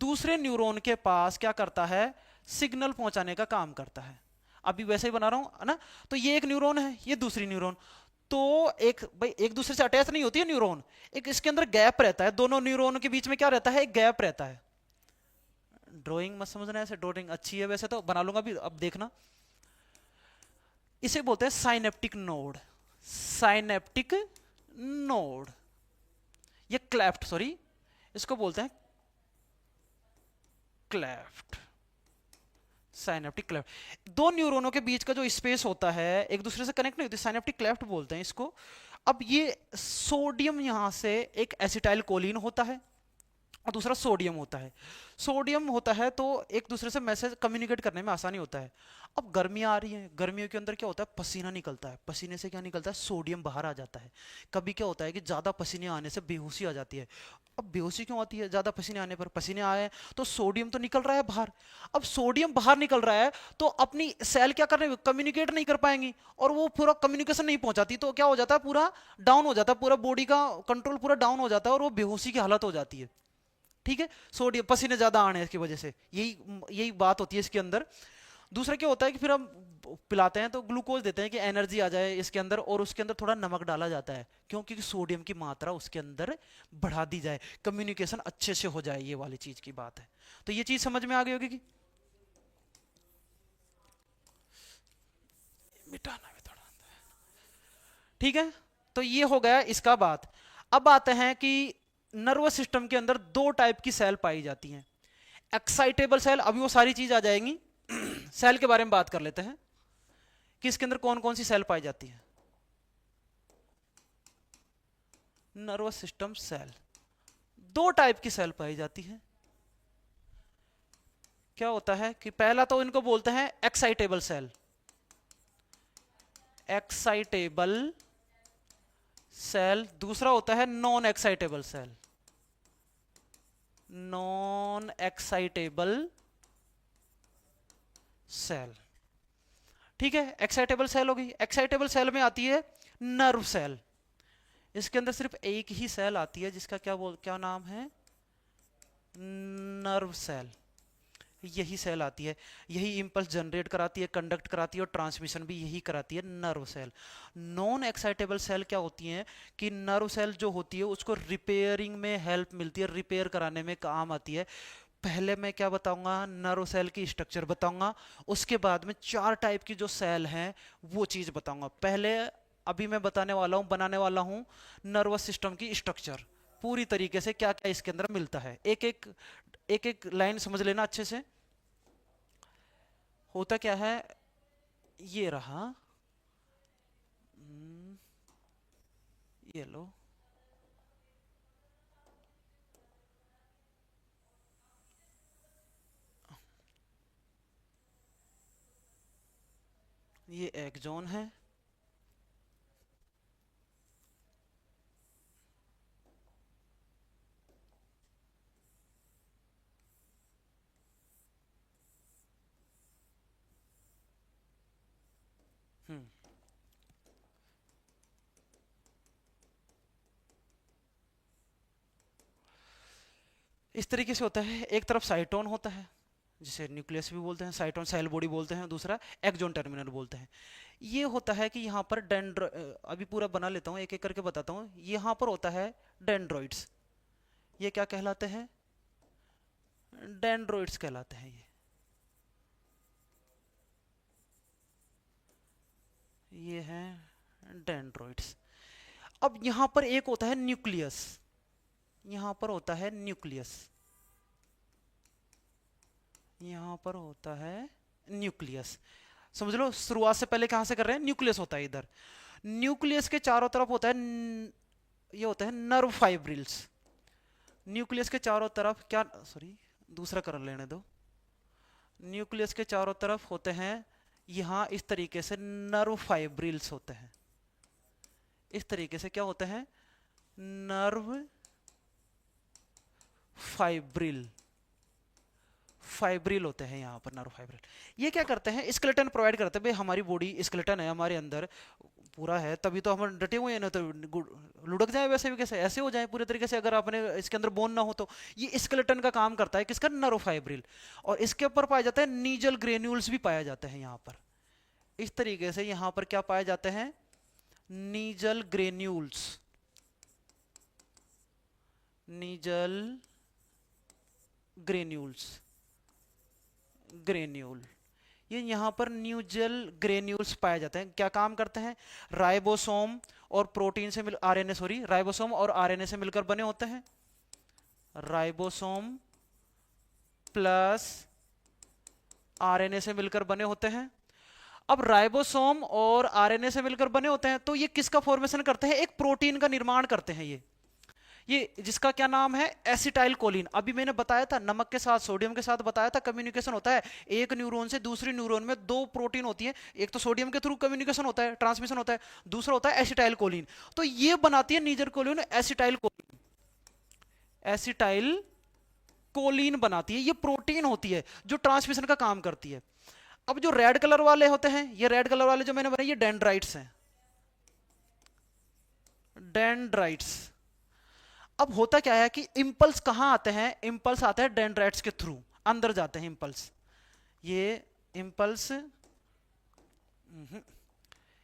दूसरे न्यूरॉन के पास क्या करता है, सिग्नल पहुंचाने का काम करता है। अभी वैसे ही बना रहा हूं है ना। तो ये एक न्यूरॉन है, ये दूसरी न्यूरॉन। तो एक भाई एक दूसरे से अटैच नहीं होती है न्यूरॉन, एक इसके अंदर गैप रहता है। दोनों न्यूरॉन के बीच में क्या रहता है, एक गैप रहता है। ड्राइंग मत समझना ऐसे, ड्राइंग अच्छी है वैसे तो बना लूंगा भी, अब देखना। इसे बोलते हैं साइनेप्टिक नोड, साइनेप्टिक नोड। ये क्लेफ्ट, सॉरी इसको बोलते हैं क्लेफ्ट, साइनेप्टिक क्लेफ्ट। दो न्यूरॉनों के बीच का जो स्पेस होता है एक दूसरे से कनेक्ट नहीं होती, साइनेप्टिक क्लेफ्ट बोलते हैं इसको। अब ये सोडियम यहां से एक एसिटाइल कोलिन होता है और दूसरा सोडियम होता है। सोडियम होता है तो एक दूसरे से मैसेज कम्युनिकेट करने में आसानी होता है। अब गर्मियां आ रही हैं, गर्मियों के अंदर क्या होता है, पसीना निकलता है। पसीने से क्या निकलता है, सोडियम बाहर आ जाता है। कभी क्या होता है कि ज्यादा पसीने आने से बेहोशी आ जाती है। अब बेहोशी क्यों आती है, ज्यादा पसीने आने पर, पसीने आए तो सोडियम तो निकल रहा है बाहर। अब सोडियम बाहर निकल रहा है तो अपनी सेल क्या कर रहे हैं, कम्युनिकेट नहीं कर पाएंगी, और वो पूरा कम्युनिकेशन नहीं पहुंचाती। तो क्या हो जाता है, पूरा डाउन हो जाता है, पूरा बॉडी का कंट्रोल पूरा डाउन हो जाता है और वो बेहोशी की हालत हो जाती है। ठीक है, सोडियम पसीने ज्यादा आने की वजह से, यही यही बात होती है इसके अंदर। दूसरा क्या होता है कि फिर हम पिलाते हैं तो ग्लूकोज देते हैं कि एनर्जी आ जाए इसके अंदर, और उसके अंदर थोड़ा नमक डाला जाता है। क्यों, क्योंकि सोडियम की मात्रा उसके अंदर बढ़ा दी जाए, कम्युनिकेशन अच्छे से हो जाए, ये वाली चीज की बात है। तो ये चीज समझ में आ गई होगी कि मिटाना भी थोड़ा। ठीक है, तो ये हो गया इसका बात। अब आते हैं कि नर्वस सिस्टम के अंदर 2 टाइप की सेल पाई जाती हैं। एक्साइटेबल सेल, अभी वो सारी चीज आ जाएंगी। सेल के बारे में बात कर लेते हैं कि इसके अंदर कौन कौन सी सेल पाई जाती है। नर्वस सिस्टम सेल 2 टाइप की सेल पाई जाती है। क्या होता है कि पहला तो इनको बोलते हैं एक्साइटेबल सेल, एक्साइटेबल सेल। दूसरा होता है non excitable cell, non excitable cell. ठीक है, एक्साइटेबल सेल हो गई। एक्साइटेबल सेल में आती है नर्व सेल। इसके अंदर सिर्फ एक ही सेल आती है जिसका क्या नाम है, नर्व सेल, यही सेल आती है, यही इंपल्स जनरेट कराती है, कंडक्ट कराती है और ट्रांसमिशन भी यही कराती है, nerve cell. Non excitable cell क्या होती हैं कि नर्व सेल जो होती है उसको रिपेयरिंग में हेल्प मिलती है, रिपेयर कराने में काम आती है। पहले मैं क्या बताऊंगा, नर्व सेल की स्ट्रक्चर बताऊंगा, उसके बाद में 4 टाइप की जो सेल हैं वो चीज बताऊंगा। पहले अभी मैं बताने वाला हूं, बनाने वाला हूं नर्वस सिस्टम की स्ट्रक्चर पूरी तरीके से, क्या क्या इसके अंदर मिलता है। एक एक लाइन समझ लेना अच्छे से। होता क्या है, ये रहा, ये लो, ये एक्सॉन है, हम्म, इस तरीके से होता है। एक तरफ साइटोन होता है जिसे न्यूक्लियस भी बोलते हैं, साइटोन सेल बॉडी बोलते हैं, दूसरा एक्सॉन टर्मिनल बोलते हैं। ये होता है कि यहाँ पर अभी पूरा बना लेता हूँ, एक एक करके बताता हूँ। यहाँ पर होता है डेंड्रॉइड्स, ये क्या कहलाते हैं, डेंड्रॉइड्स कहलाते हैं ये हैं डेंड्रॉइड्स। अब यहाँ पर एक होता है न्यूक्लियस, यहाँ पर होता है न्यूक्लियस, यहाँ पर होता है न्यूक्लियस। समझ लो, शुरुआत से पहले कहां से कर रहे हैं, न्यूक्लियस होता है इधर। न्यूक्लियस के चारों तरफ होता है ये होता है नर्व फाइब्रिल्स। न्यूक्लियस के चारों तरफ क्या, सॉरी दूसरा कर लेने दो। न्यूक्लियस के चारों तरफ होते हैं यहां इस तरीके से नर्व फाइब्रिल्स होते हैं, इस तरीके से क्या होते हैं, नर्व फाइब्रिल, फाइब्रिल होते हैं यहाँ पर, नर्व फाइब्रिल। ये क्या करते हैं, स्केलेटन प्रोवाइड करते हैं। भाई हमारी बॉडी स्केलेटन है, हमारे अंदर पूरा है, तभी तो हम डटे हुए हैं, ना तो लुढ़क जाए वैसे भी, कैसे ऐसे हो जाए पूरे तरीके से अगर आपने इसके अंदर बोन ना हो तो। ये स्केलेटन का काम करता है किसका, नर्व फाइब्रिल। और इसके ऊपर पाया जाता है नीजल ग्रेन्यूल्स भी पाए जाते हैं यहाँ पर, इस तरीके से यहाँ पर क्या पाए जाते हैं, nasal granules, nasal granules, granule, ये यहाँ पर न्यूजल ग्रेन्यूल्स पाए जाते हैं। क्या काम करते हैं, राइबोसोम और प्रोटीन से मिल आरएनए, सॉरी राइबोसोम और आरएनए से मिलकर बने होते हैं, राइबोसोम प्लस आरएनए से मिलकर बने होते हैं। अब राइबोसोम और आरएनए से मिलकर बने होते हैं तो ये किसका फॉर्मेशन करते हैं, एक प्रोटीन का निर्माण करते हैं ये जिसका क्या नाम है, एसिटाइल कोलिन। अभी मैंने बताया था नमक के साथ, सोडियम के साथ बताया था कम्युनिकेशन होता है, एक न्यूरॉन से दूसरी न्यूरॉन में 2 प्रोटीन होती है, एक तो सोडियम के थ्रू कम्युनिकेशन होता है, ट्रांसमिशन होता है, दूसरा होता है एसिटाइल कोलिन। तो ये बनाती है नीजर choline, acetyl choline, acetyl choline बनाती है। ये प्रोटीन होती है जो ट्रांसमिशन का काम करती है। अब जो रेड कलर वाले होते हैं, ये रेड कलर वाले जो मैंने बनाए, ये डेंड्राइट्स हैं, डेंड्राइट्स। अब होता क्या है कि इंपल्स कहां आते हैं, इंपल्स आते हैं डेंड्राइट्स के थ्रू, अंदर जाते हैं इंपल्स। ये इंपल्स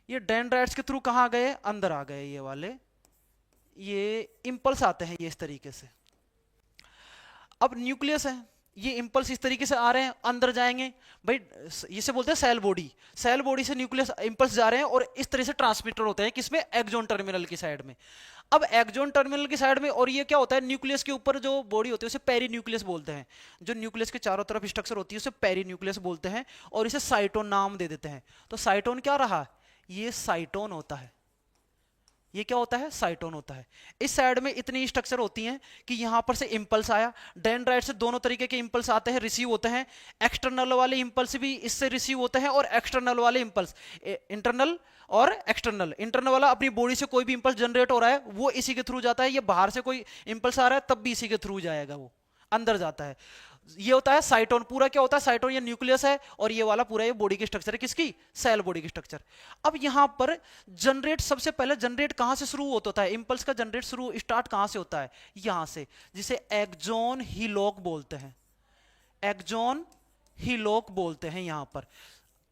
ये डेंड्राइट्स के थ्रू कहां गए, अंदर आ गए ये वाले, ये इंपल्स आते हैं ये इस तरीके से। अब न्यूक्लियस है, ये इंपल्स इस तरीके से आ रहे हैं, अंदर जाएंगे भाई, इसे बोलते हैं सेल बॉडी। सेल बॉडी से न्यूक्लियस इंपल्स जा रहे हैं और इस तरह से ट्रांसमीटर होते हैं किसमें, एक्सॉन टर्मिनल की साइड में। अब एक्सॉन टर्मिनल की साइड में, और ये क्या होता है, न्यूक्लियस के ऊपर जो बॉडी होती है उसे पेरी न्यूक्लियस बोलते हैं। जो न्यूक्लियस के चारों तरफ स्ट्रक्चर होती है उसे पेरी न्यूक्लियस बोलते हैं, और इसे साइटोन नाम दे देते हैं। तो साइटोन क्या रहा, ये साइटोन होता है, ये क्या होता है, साइटोन होता है। इस साइड में इतनी स्ट्रक्चर होती हैं कि यहां पर से इंपल्स आया, डेंड्राइट से दोनों तरीके के इंपल्स आते हैं, रिसीव होते हैं। एक्सटर्नल वाले इंपल्स भी इससे रिसीव होते हैं, और एक्सटर्नल वाले इंपल्स, इंटरनल और एक्सटर्नल। इंटरनल वाला अपनी बॉडी से कोई भी इंपल्स जनरेट हो रहा है वो इसी के थ्रू जाता है, ये बाहर से कोई इंपल्स आ रहा है तब भी इसी के थ्रू जाएगा, वो अंदर जाता है। ये होता है साइटोन, पूरा क्या होता है, साइटोन ये न्यूक्लियस है, और ये वाला पूरा ये बॉडी की स्ट्रक्चर है, किसकी, सेल बॉडी की स्ट्रक्चर। अब यहां पर जनरेट, सबसे पहले जनरेट कहां से शुरू होता है, इंपल्स का जनरेट शुरू स्टार्ट कहां से होता है, यहां से, जिसे एक्सॉन हीलॉक बोलते हैं, एक्सॉन हीलॉक बोलते हैं। यहां पर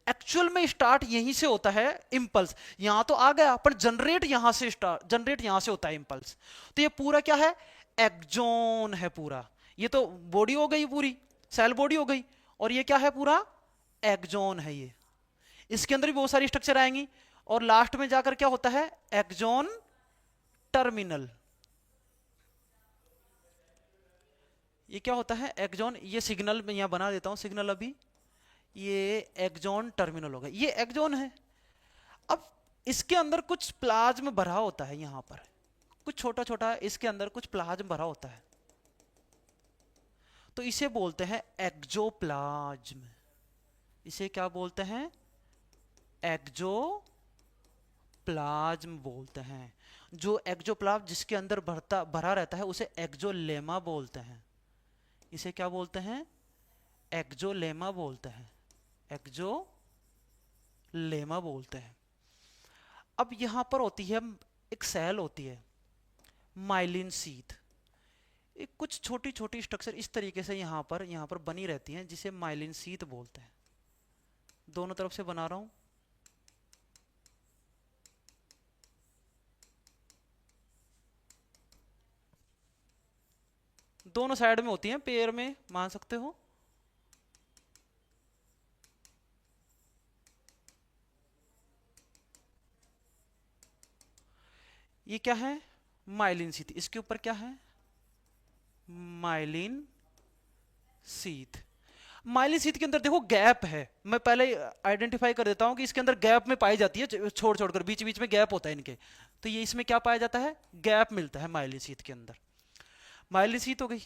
एक्चुअल में स्टार्ट यहीं से होता है इंपल्स, यहां तो आ गया पर जनरेट यहां से स्टार्ट, जनरेट यहां से होता है इंपल्स। तो ये पूरा क्या है, एक्सॉन है पूरा, ये तो बॉडी हो गई पूरी, सेल बॉडी हो गई, और ये क्या है पूरा एक्सॉन है ये, इसके अंदर भी बहुत सारी स्ट्रक्चर आएंगी, और लास्ट में जाकर क्या होता है, एक्सॉन टर्मिनल। ये क्या होता है एक्सॉन, ये सिग्नल मैं यहां बना देता हूं सिग्नल अभी, ये एक्सॉन टर्मिनल होगा, ये एक्सॉन है। अब इसके अंदर कुछ प्लाज्म भरा होता है, यहां पर कुछ छोटा छोटा इसके अंदर कुछ प्लाज्म भरा होता है, तो इसे बोलते हैं एक्सोप्लाज्म। इसे क्या बोलते हैं, एक्सोप्लाज्म बोलते हैं। जो एक्सोप्लाज्म जिसके अंदर भरा रहता है उसे एक्सोलेमा बोलते हैं। इसे क्या बोलते हैं, एक्सोलेमा बोलते हैं, एक्सोलेमा बोलते हैं। अब यहां पर होती है एक सेल होती है माइलिन शीथ, एक कुछ छोटी छोटी स्ट्रक्चर इस तरीके से यहां पर बनी रहती हैं, जिसे माइलिन शीथ बोलते हैं। दोनों तरफ से बना रहा हूं, दोनों साइड में होती हैं, पैर में मान सकते हो। ये क्या है, माइलिन शीथ, इसके ऊपर क्या है, माइलिन शीथ। माइलिन शीथ के अंदर देखो गैप है, मैं पहले आइडेंटिफाई कर देता हूं कि इसके अंदर गैप में पाई जाती है, छोड़ छोड़कर बीच बीच में गैप होता है इनके, तो ये इसमें क्या पाया जाता है, गैप मिलता है माइलिन शीथ के अंदर। माइलिन शीथ हो गई।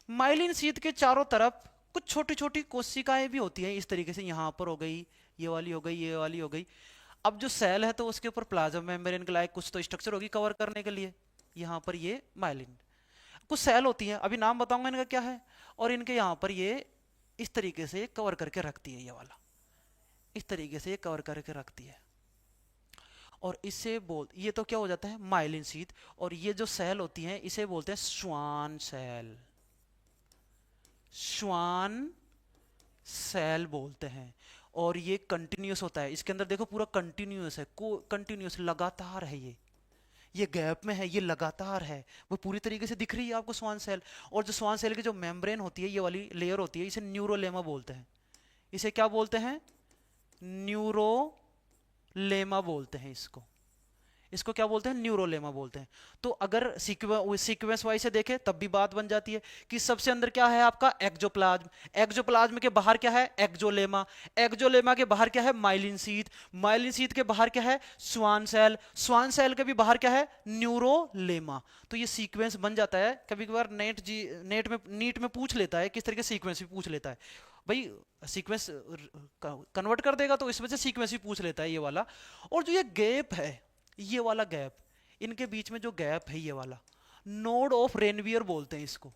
माइलिन शीथ के चारों तरफ कुछ छोटी छोटी कोशिकाएं भी होती हैं, इस तरीके से यहां पर हो गई, ये वाली हो गई, ये वाली हो गई। अब जो सेल है तो उसके ऊपर प्लाज्मा मेम्ब्रेन के लायक कुछ तो स्ट्रक्चर होगी कवर करने के लिए, यहां पर ये माइलिन, कुछ सेल होती है, अभी नाम बताऊंगा इनका क्या है, और इनके यहां पर ये इस तरीके से कवर करके रखती है, ये वाला इस तरीके से ये कवर करके रखती है, और इसे ये तो क्या हो जाता है माइलिन शीथ। और ये जो सेल होती हैं इसे बोलते हैं श्वान सेल, श्वान सेल बोलते हैं। और ये कंटिन्यूस होता है, इसके अंदर देखो पूरा कंटिन्यूस है, कंटिन्यूस लगातार है, ये गैप में है, ये लगातार है, वो पूरी तरीके से दिख रही है आपको स्वान सेल। और जो स्वान सेल की जो मेम्ब्रेन होती है, ये वाली लेयर होती है, इसे न्यूरोलेमा बोलते हैं। इसे क्या बोलते हैं, न्यूरोलेमा बोलते हैं इसको, इसको क्या बोलते हैं, न्यूरोलेमा बोलते हैं। तो अगर सीक्वेंस वाइज से देखें तब भी बात बन जाती है कि सबसे अंदर क्या है आपका एक्सोप्लाज्म, एक्सोप्लाज्म के बाहर क्या है एक्सोलेमा, एक्सोलेमा के बाहर क्या है माइलिन शीथ, माइलिन शीथ के बाहर क्या है स्वान सेल, स्वान सेल के भी बाहर क्या है न्यूरोलेमा। तो ये सीक्वेंस बन जाता है। कभी कभार नीट में पूछ लेता है, किस तरीके सीक्वेंस भी पूछ लेता है, भाई सीक्वेंस कन्वर्ट कर देगा तो इस वजह से सीक्वेंस भी पूछ लेता है ये वाला। और जो ये गैप है, ये वाला गैप, इनके बीच में जो गैप है ये वाला, नोड ऑफ रेनवियर बोलते हैं इसको,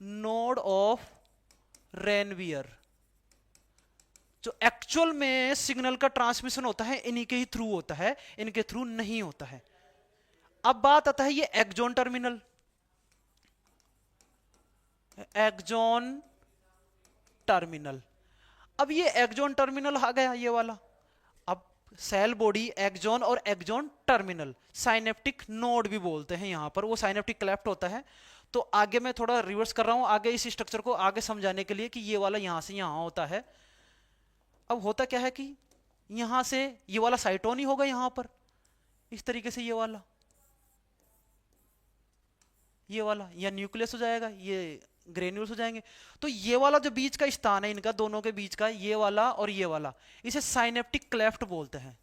नोड ऑफ रेनवियर। जो एक्चुअल में सिग्नल का ट्रांसमिशन होता है इन्हीं के ही थ्रू होता है, इनके थ्रू नहीं होता है। अब बात आता है ये एक्सॉन टर्मिनल, एक्सॉन टर्मिनल। अब ये एक्सॉन टर्मिनल आ गया ये वाला। अब सेल बॉडी, एक्सॉन और एक्सॉन टर्मिनल, साइनेप्टिक नोड भी बोलते हैं यहां पर, वो साइनेप्टिक क्लेफ्ट होता है। तो आगे मैं थोड़ा रिवर्स कर रहा हूं आगे इस स्ट्रक्चर को आगे समझाने के लिए कि ये वाला यहां से यहां होता है। अब होता क्या है कि यहां से ये वाला साइटोन ही होगा यहां पर, इस तरीके से ये वाला या न्यूक्लियस हो जाएगा, ये ग्रेन्यूल्स हो जाएंगे। तो ये वाला जो बीच का स्थान है इनका दोनों के बीच का, ये वाला और ये वाला, इसे साइनेप्टिक क्लेफ्ट बोलते हैं,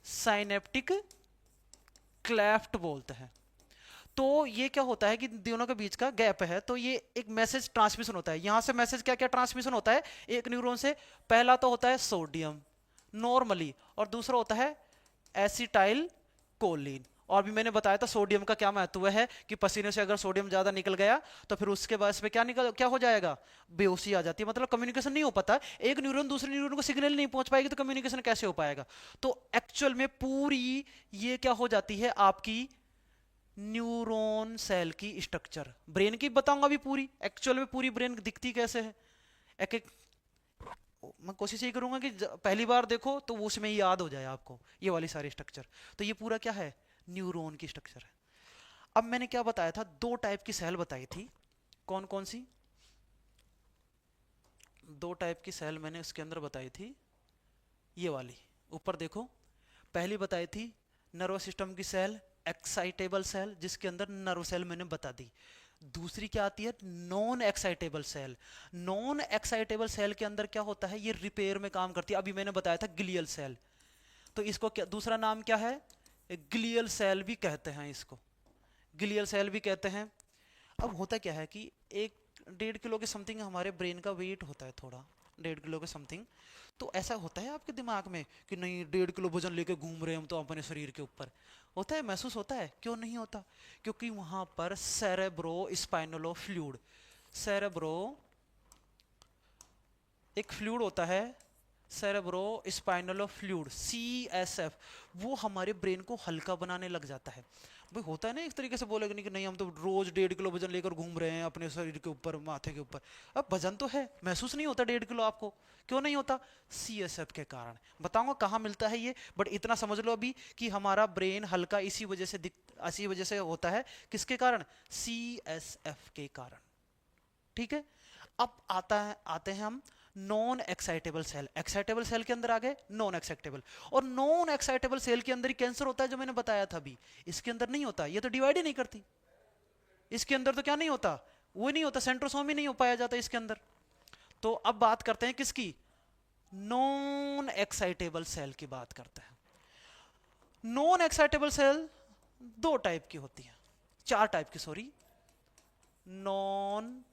साइनेप्टिक क्लेफ्ट बोलते हैं। तो ये क्या होता है कि दोनों के बीच का गैप है, तो ये एक मैसेज ट्रांसमिशन होता है। यहां से मैसेज क्या क्या ट्रांसमिशन होता है एक न्यूरॉन से, पहला तो होता है सोडियम नॉर्मली, और दूसरा होता है एसिटाइल कोलिन, और भी मैंने बताया था सोडियम का क्या महत्व है कि पसीने से अगर सोडियम ज्यादा निकल गया तो फिर उसके बाद पे क्या हो जाएगा, बेहोशी आ जाती है, मतलब कम्युनिकेशन नहीं हो पाता, एक न्यूरॉन दूसरे न्यूरॉन को सिग्नल नहीं पहुंच पाएगी तो कम्युनिकेशन कैसे हो पाएगा। तो एक्चुअल में पूरी ये क्या हो जाती है आपकी न्यूरॉन सेल की स्ट्रक्चर, ब्रेन की बताऊंगा अभी पूरी, एक्चुअल में पूरी ब्रेन दिखती कैसे है, एक एक मैं कोशिश यही करूंगा कि पहली बार देखो तो वो उसमें याद हो जाए आपको ये वाली सारी स्ट्रक्चर। तो ये पूरा क्या है, न्यूरॉन की स्ट्रक्चर है। अब मैंने क्या बताया था, दो टाइप की सेल बताई थी, कौन कौन सी, दो टाइप की सेल मैंने उसके अंदर बताई थी, ये वाली ऊपर देखो, पहली बताई थी नर्वस सिस्टम की सेल, एक्साइटेबल सेल, जिसके अंदर नर्व सेल मैंने बता दी। दूसरी क्या आती है, non excitable cell. Non excitable cell के अंदर क्या होता है, ये रिपेयर में काम करती है, अभी मैंने बताया था ग्लियल सेल। तो इसको क्या दूसरा नाम क्या है, ग्लियल सेल भी कहते हैं इसको, ग्लियल सेल भी कहते हैं। अब होता क्या है कि 1-1.5 किलो के समथिंग हमारे ब्रेन का वेट होता है, थोड़ा 1.5 किलो के समथिंग। तो ऐसा होता है आपके दिमाग में कि नहीं 1.5 किलो वजन लेके घूम रहे हैं हम तो अपने शरीर के ऊपर, होता है, महसूस होता है, क्यों नहीं होता, क्योंकि वहां पर सेरेब्रो स्पाइनलो फ्लूइड, सेरेब्रो एक फ्लूइड होता है, सेरेब्रो स्पाइनलो फ्लूइड CSF, वो हमारे ब्रेन को हल्का बनाने लग जाता है। भाई होता है ना एक तरीके से बोलेगा नहीं कि नहीं हम तो रोज 1.5 किलो वजन लेकर घूम रहे हैं अपने शरीर के ऊपर, माथे के ऊपर, अब वजन तो है, महसूस नहीं होता 1.5 किलो आपको, क्यों नहीं होता, CSF के कारण। बताऊंगा कहाँ मिलता है ये, बट इतना समझ लो अभी कि हमारा ब्रेन हल्का इसी वजह से होता है, किसके कारण, CSF के कारण। ठीक है, अब आते हैं हम non excitable cell, excitable cell के अंदर आ गए नॉन एक्साइटेबल, और नॉन एक्साइटेबल सेल के अंदर ही कैंसर होता है जो मैंने बताया था अभी, इसके अंदर नहीं होता, ये तो डिवाइड ही नहीं करती, इसके अंदर तो क्या नहीं होता, वो नहीं होता, सेंट्रोसोम ही नहीं हो पाया जाता इसके अंदर। तो अब बात करते हैं किसकी, नॉन एक्साइटेबल सेल की बात करते हैं। नॉन एक्साइटेबल सेल दो टाइप की होती है, चार टाइप की sorry, non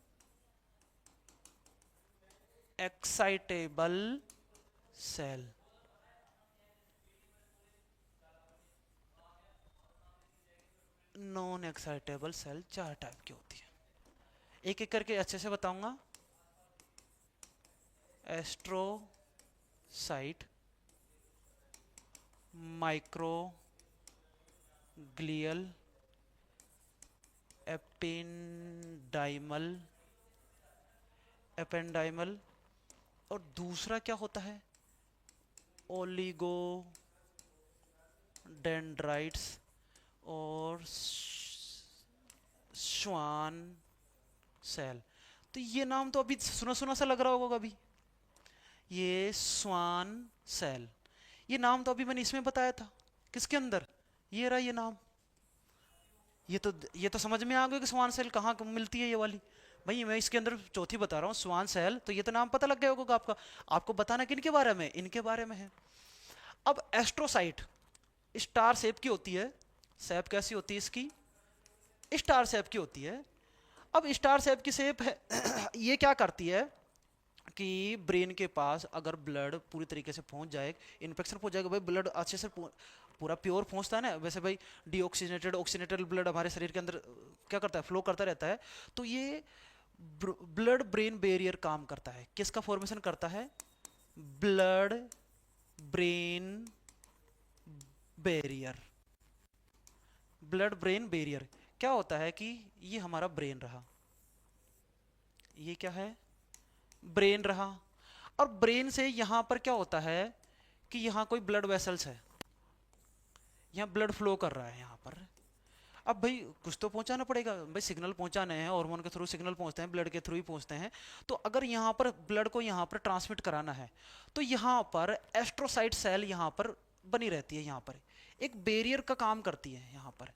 excitable cell, non excitable cell चार टाइप की होती है, एक एक करके अच्छे से बताऊंगा। एस्ट्रोसाइट, माइक्रोग्लियल, एपेंडाइमल, और दूसरा क्या होता है, ओलिगो डेंड्राइट्स और श्वान सेल। तो ये नाम तो अभी सुना सुना सा लग रहा होगा कभी, ये स्वान सेल, ये नाम तो अभी मैंने इसमें बताया था, किसके अंदर, ये रहा ये नाम, ये तो समझ में आ गया कि स्वान सेल कहाँ मिलती है ये वाली। भाई मैं इसके अंदर चौथी बता रहा हूँ स्वान सेल, तो ये तो नाम पता लग गया होगा आपका, आपको बताना किनके बारे में, इनके बारे में है। अब एस्ट्रोसाइट स्टार शेप की होती है, शेप कैसी होती है इसकी, स्टार शेप की होती है। अब स्टार शेप की शेप है ये क्या करती है कि ब्रेन के पास अगर ब्लड पूरी तरीके से पहुंच जाए, इन्फेक्शन पहुंच जाएगा, भाई ब्लड अच्छे से पूरा प्योर पहुंचता है ना, वैसे भाई डीऑक्सीनेटेड ऑक्सीनेटेड ब्लड हमारे शरीर के अंदर क्या करता है, फ्लो करता रहता है। तो ये ब्लड ब्रेन बैरियर काम करता है, किसका फॉर्मेशन करता है, blood brain barrier. Blood brain barrier क्या होता है कि ये हमारा ब्रेन रहा, ये क्या है, ब्रेन रहा, और ब्रेन से यहां पर क्या होता है कि यहां कोई ब्लड वेसल्स है, यहां ब्लड फ्लो कर रहा है यहां पर। अब भाई कुछ तो पहुंचाना पड़ेगा, भाई सिग्नल पहुंचाने हैं, हार्मोन के थ्रू सिग्नल पहुंचते हैं, ब्लड के थ्रू ही पहुंचते हैं। तो अगर यहां पर ब्लड को यहां पर ट्रांसमिट कराना है तो यहां पर एस्ट्रोसाइट सेल यहां पर बनी रहती है, यहां पर एक बैरियर का काम करती है यहां पर,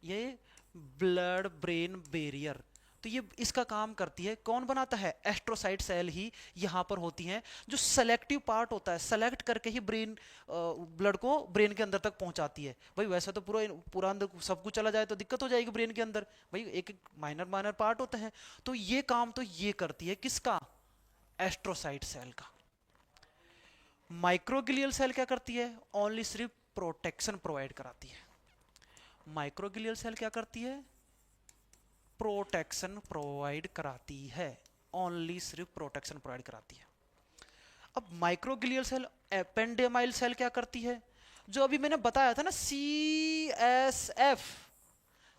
ये ब्लड ब्रेन बैरियर। तो ये इसका काम करती है, कौन बनाता है, एस्ट्रोसाइट सेल ही यहां पर होती हैं, जो सेलेक्टिव पार्ट होता है, सेलेक्ट करके ही ब्रेन ब्लड को ब्रेन के अंदर तक पहुंचाती है। भाई वैसे तो पूरा पूरा अंदर सब कुछ चला जाए तो दिक्कत हो जाएगी ब्रेन के अंदर, भाई एक एक माइनर माइनर पार्ट होते हैं। तो ये काम तो ये करती है, किसका, एस्ट्रोसाइट सेल का। माइक्रोग्लियल सेल क्या करती है, ओनली सिर्फ प्रोटेक्शन प्रोवाइड कराती है, माइक्रोग्लियल सेल क्या करती है? प्रोटेक्शन प्रोवाइड कराती है, ओनली सिर्फ प्रोटेक्शन प्रोवाइड कराती है। अब माइक्रोग्लियल सेल, एपेंडेमाइल सेल क्या करती है? जो अभी मैंने बताया था ना, CSF,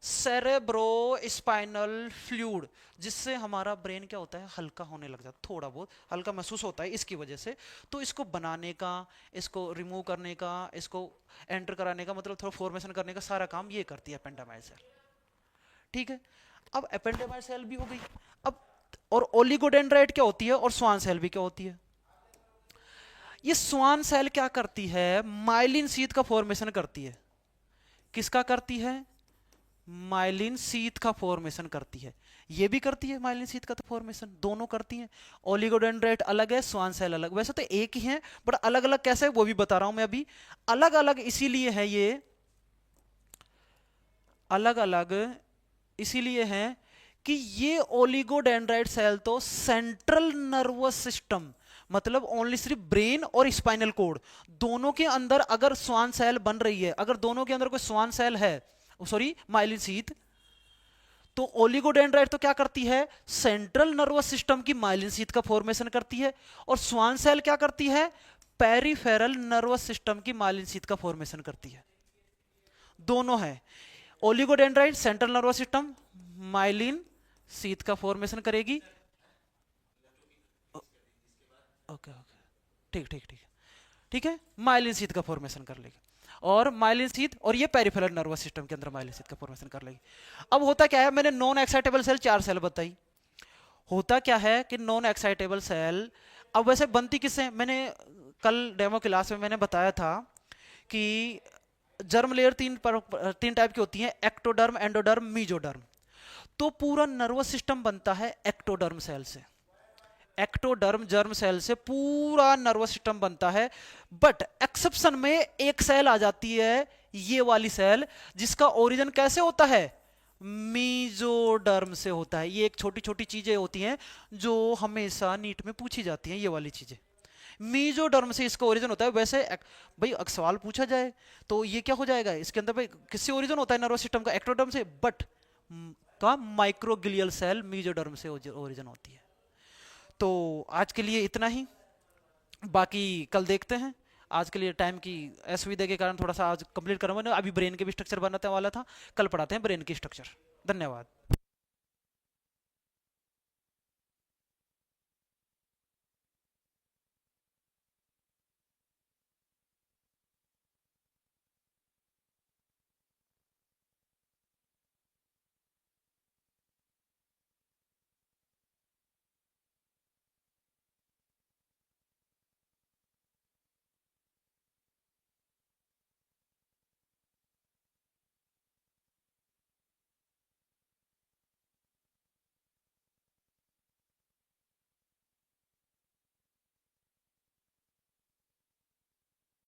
सेरेब्रो स्पाइनल फ्लूइड, जिससे हमारा ब्रेन क्या होता है, हल्का होने लग जाता है, थोड़ा बहुत हल्का महसूस होता है इसकी वजह से। तो इसको बनाने का, इसको रिमूव करने का, इसको एंटर कराने का, मतलब थोड़ा फॉर्मेशन करने का सारा काम ये करती है एपेंडेमाइल सेल। ठीक है, अब एपेंडेमाइल सेल भी हो गई। अब और ओलिगोडेंड्राइट क्या होती है, और स्वान सेल भी क्या होती है? ये स्वान सेल क्या करती है? माइलिन शीथ का फॉर्मेशन करती है। किसका करती है? माइलिन शीथ का फॉर्मेशन करती है। ये भी करती है माइलिन शीथ का तो फॉर्मेशन, दोनों करती हैं। ओलिगोडेंड्राइट अलग है, स्वान सेल अलग, वैसे तो एक ही है बट अलग अलग कैसे वो भी बता रहा हूं मैं अभी। अलग अलग इसीलिए है ये, अलग अलग इसीलिए है कि ये ओलिगोडेंड्राइट सेल तो सेंट्रल नर्वस सिस्टम, मतलब ओनली सिर्फ ब्रेन और स्पाइनल कोड दोनों के अंदर अगर स्वान सेल बन रही है, अगर दोनों के अंदर कोई स्वान सेल है, सॉरी माइलिन शीथ, तो ओलिगोडेंड्राइट तो क्या करती है? सेंट्रल नर्वस सिस्टम की माइलिन शीथ का फॉर्मेशन करती है। और स्वान सेल क्या करती है? पेरिफेरल नर्वस सिस्टम की माइलिन शीथ का फॉर्मेशन करती है। दोनों है, oligodendrite central nervous system, myelin sheath का फॉर्मेशन करेगी। ओके ओके, ठीक ठीक ठीक, ठीक है, माइलिन शीथ का फॉर्मेशन कर लेगी। और माइलिन शीथ, और ये पेरिफेरल नर्वस सिस्टम के अंदर माइलिन शीथ का फॉर्मेशन कर लेगी। अब होता क्या है, मैंने नॉन एक्साइटेबल सेल 4 सेल बताई। होता क्या है कि नॉन एक्साइटेबल सेल अब वैसे बनती किससे, मैंने कल डेमो क्लास में मैंने बताया था कि जर्म लेयर तीन टाइप की होती है, एक्टोडर्म, एंडोडर्म, मीजोडर्म। तो पूरा नर्वस सिस्टम बनता है एक्टोडर्म सेल से, एक्टोडर्म जर्म सेल से पूरा नर्वस सिस्टम बनता है। बट एक्सेप्शन में एक सेल आ जाती है, ये वाली सेल, जिसका ओरिजिन कैसे होता है? मीजोडर्म से होता है। ये एक छोटी छोटी चीजें होती हैं जो हमेशा नीट में पूछी जाती हैं, ये वाली चीजें, मीजोडर्म से इसका ओरिजिन होता है। वैसे भाई सवाल पूछा जाए तो ये क्या हो जाएगा इसके अंदर, भाई किससे ओरिजिन होता है नर्वस सिस्टम का? एक्टोडर्म से। बट का माइक्रोग्लियल सेल मीजोडर्म से ओरिजिन होती है। तो आज के लिए इतना ही, बाकी कल देखते हैं। आज के लिए टाइम की असुविधा के कारण थोड़ा सा आज कंप्लीट करूंगा, अभी ब्रेन के भी स्ट्रक्चर बनाने वाला था, कल पढ़ाते हैं ब्रेन की स्ट्रक्चर। धन्यवाद।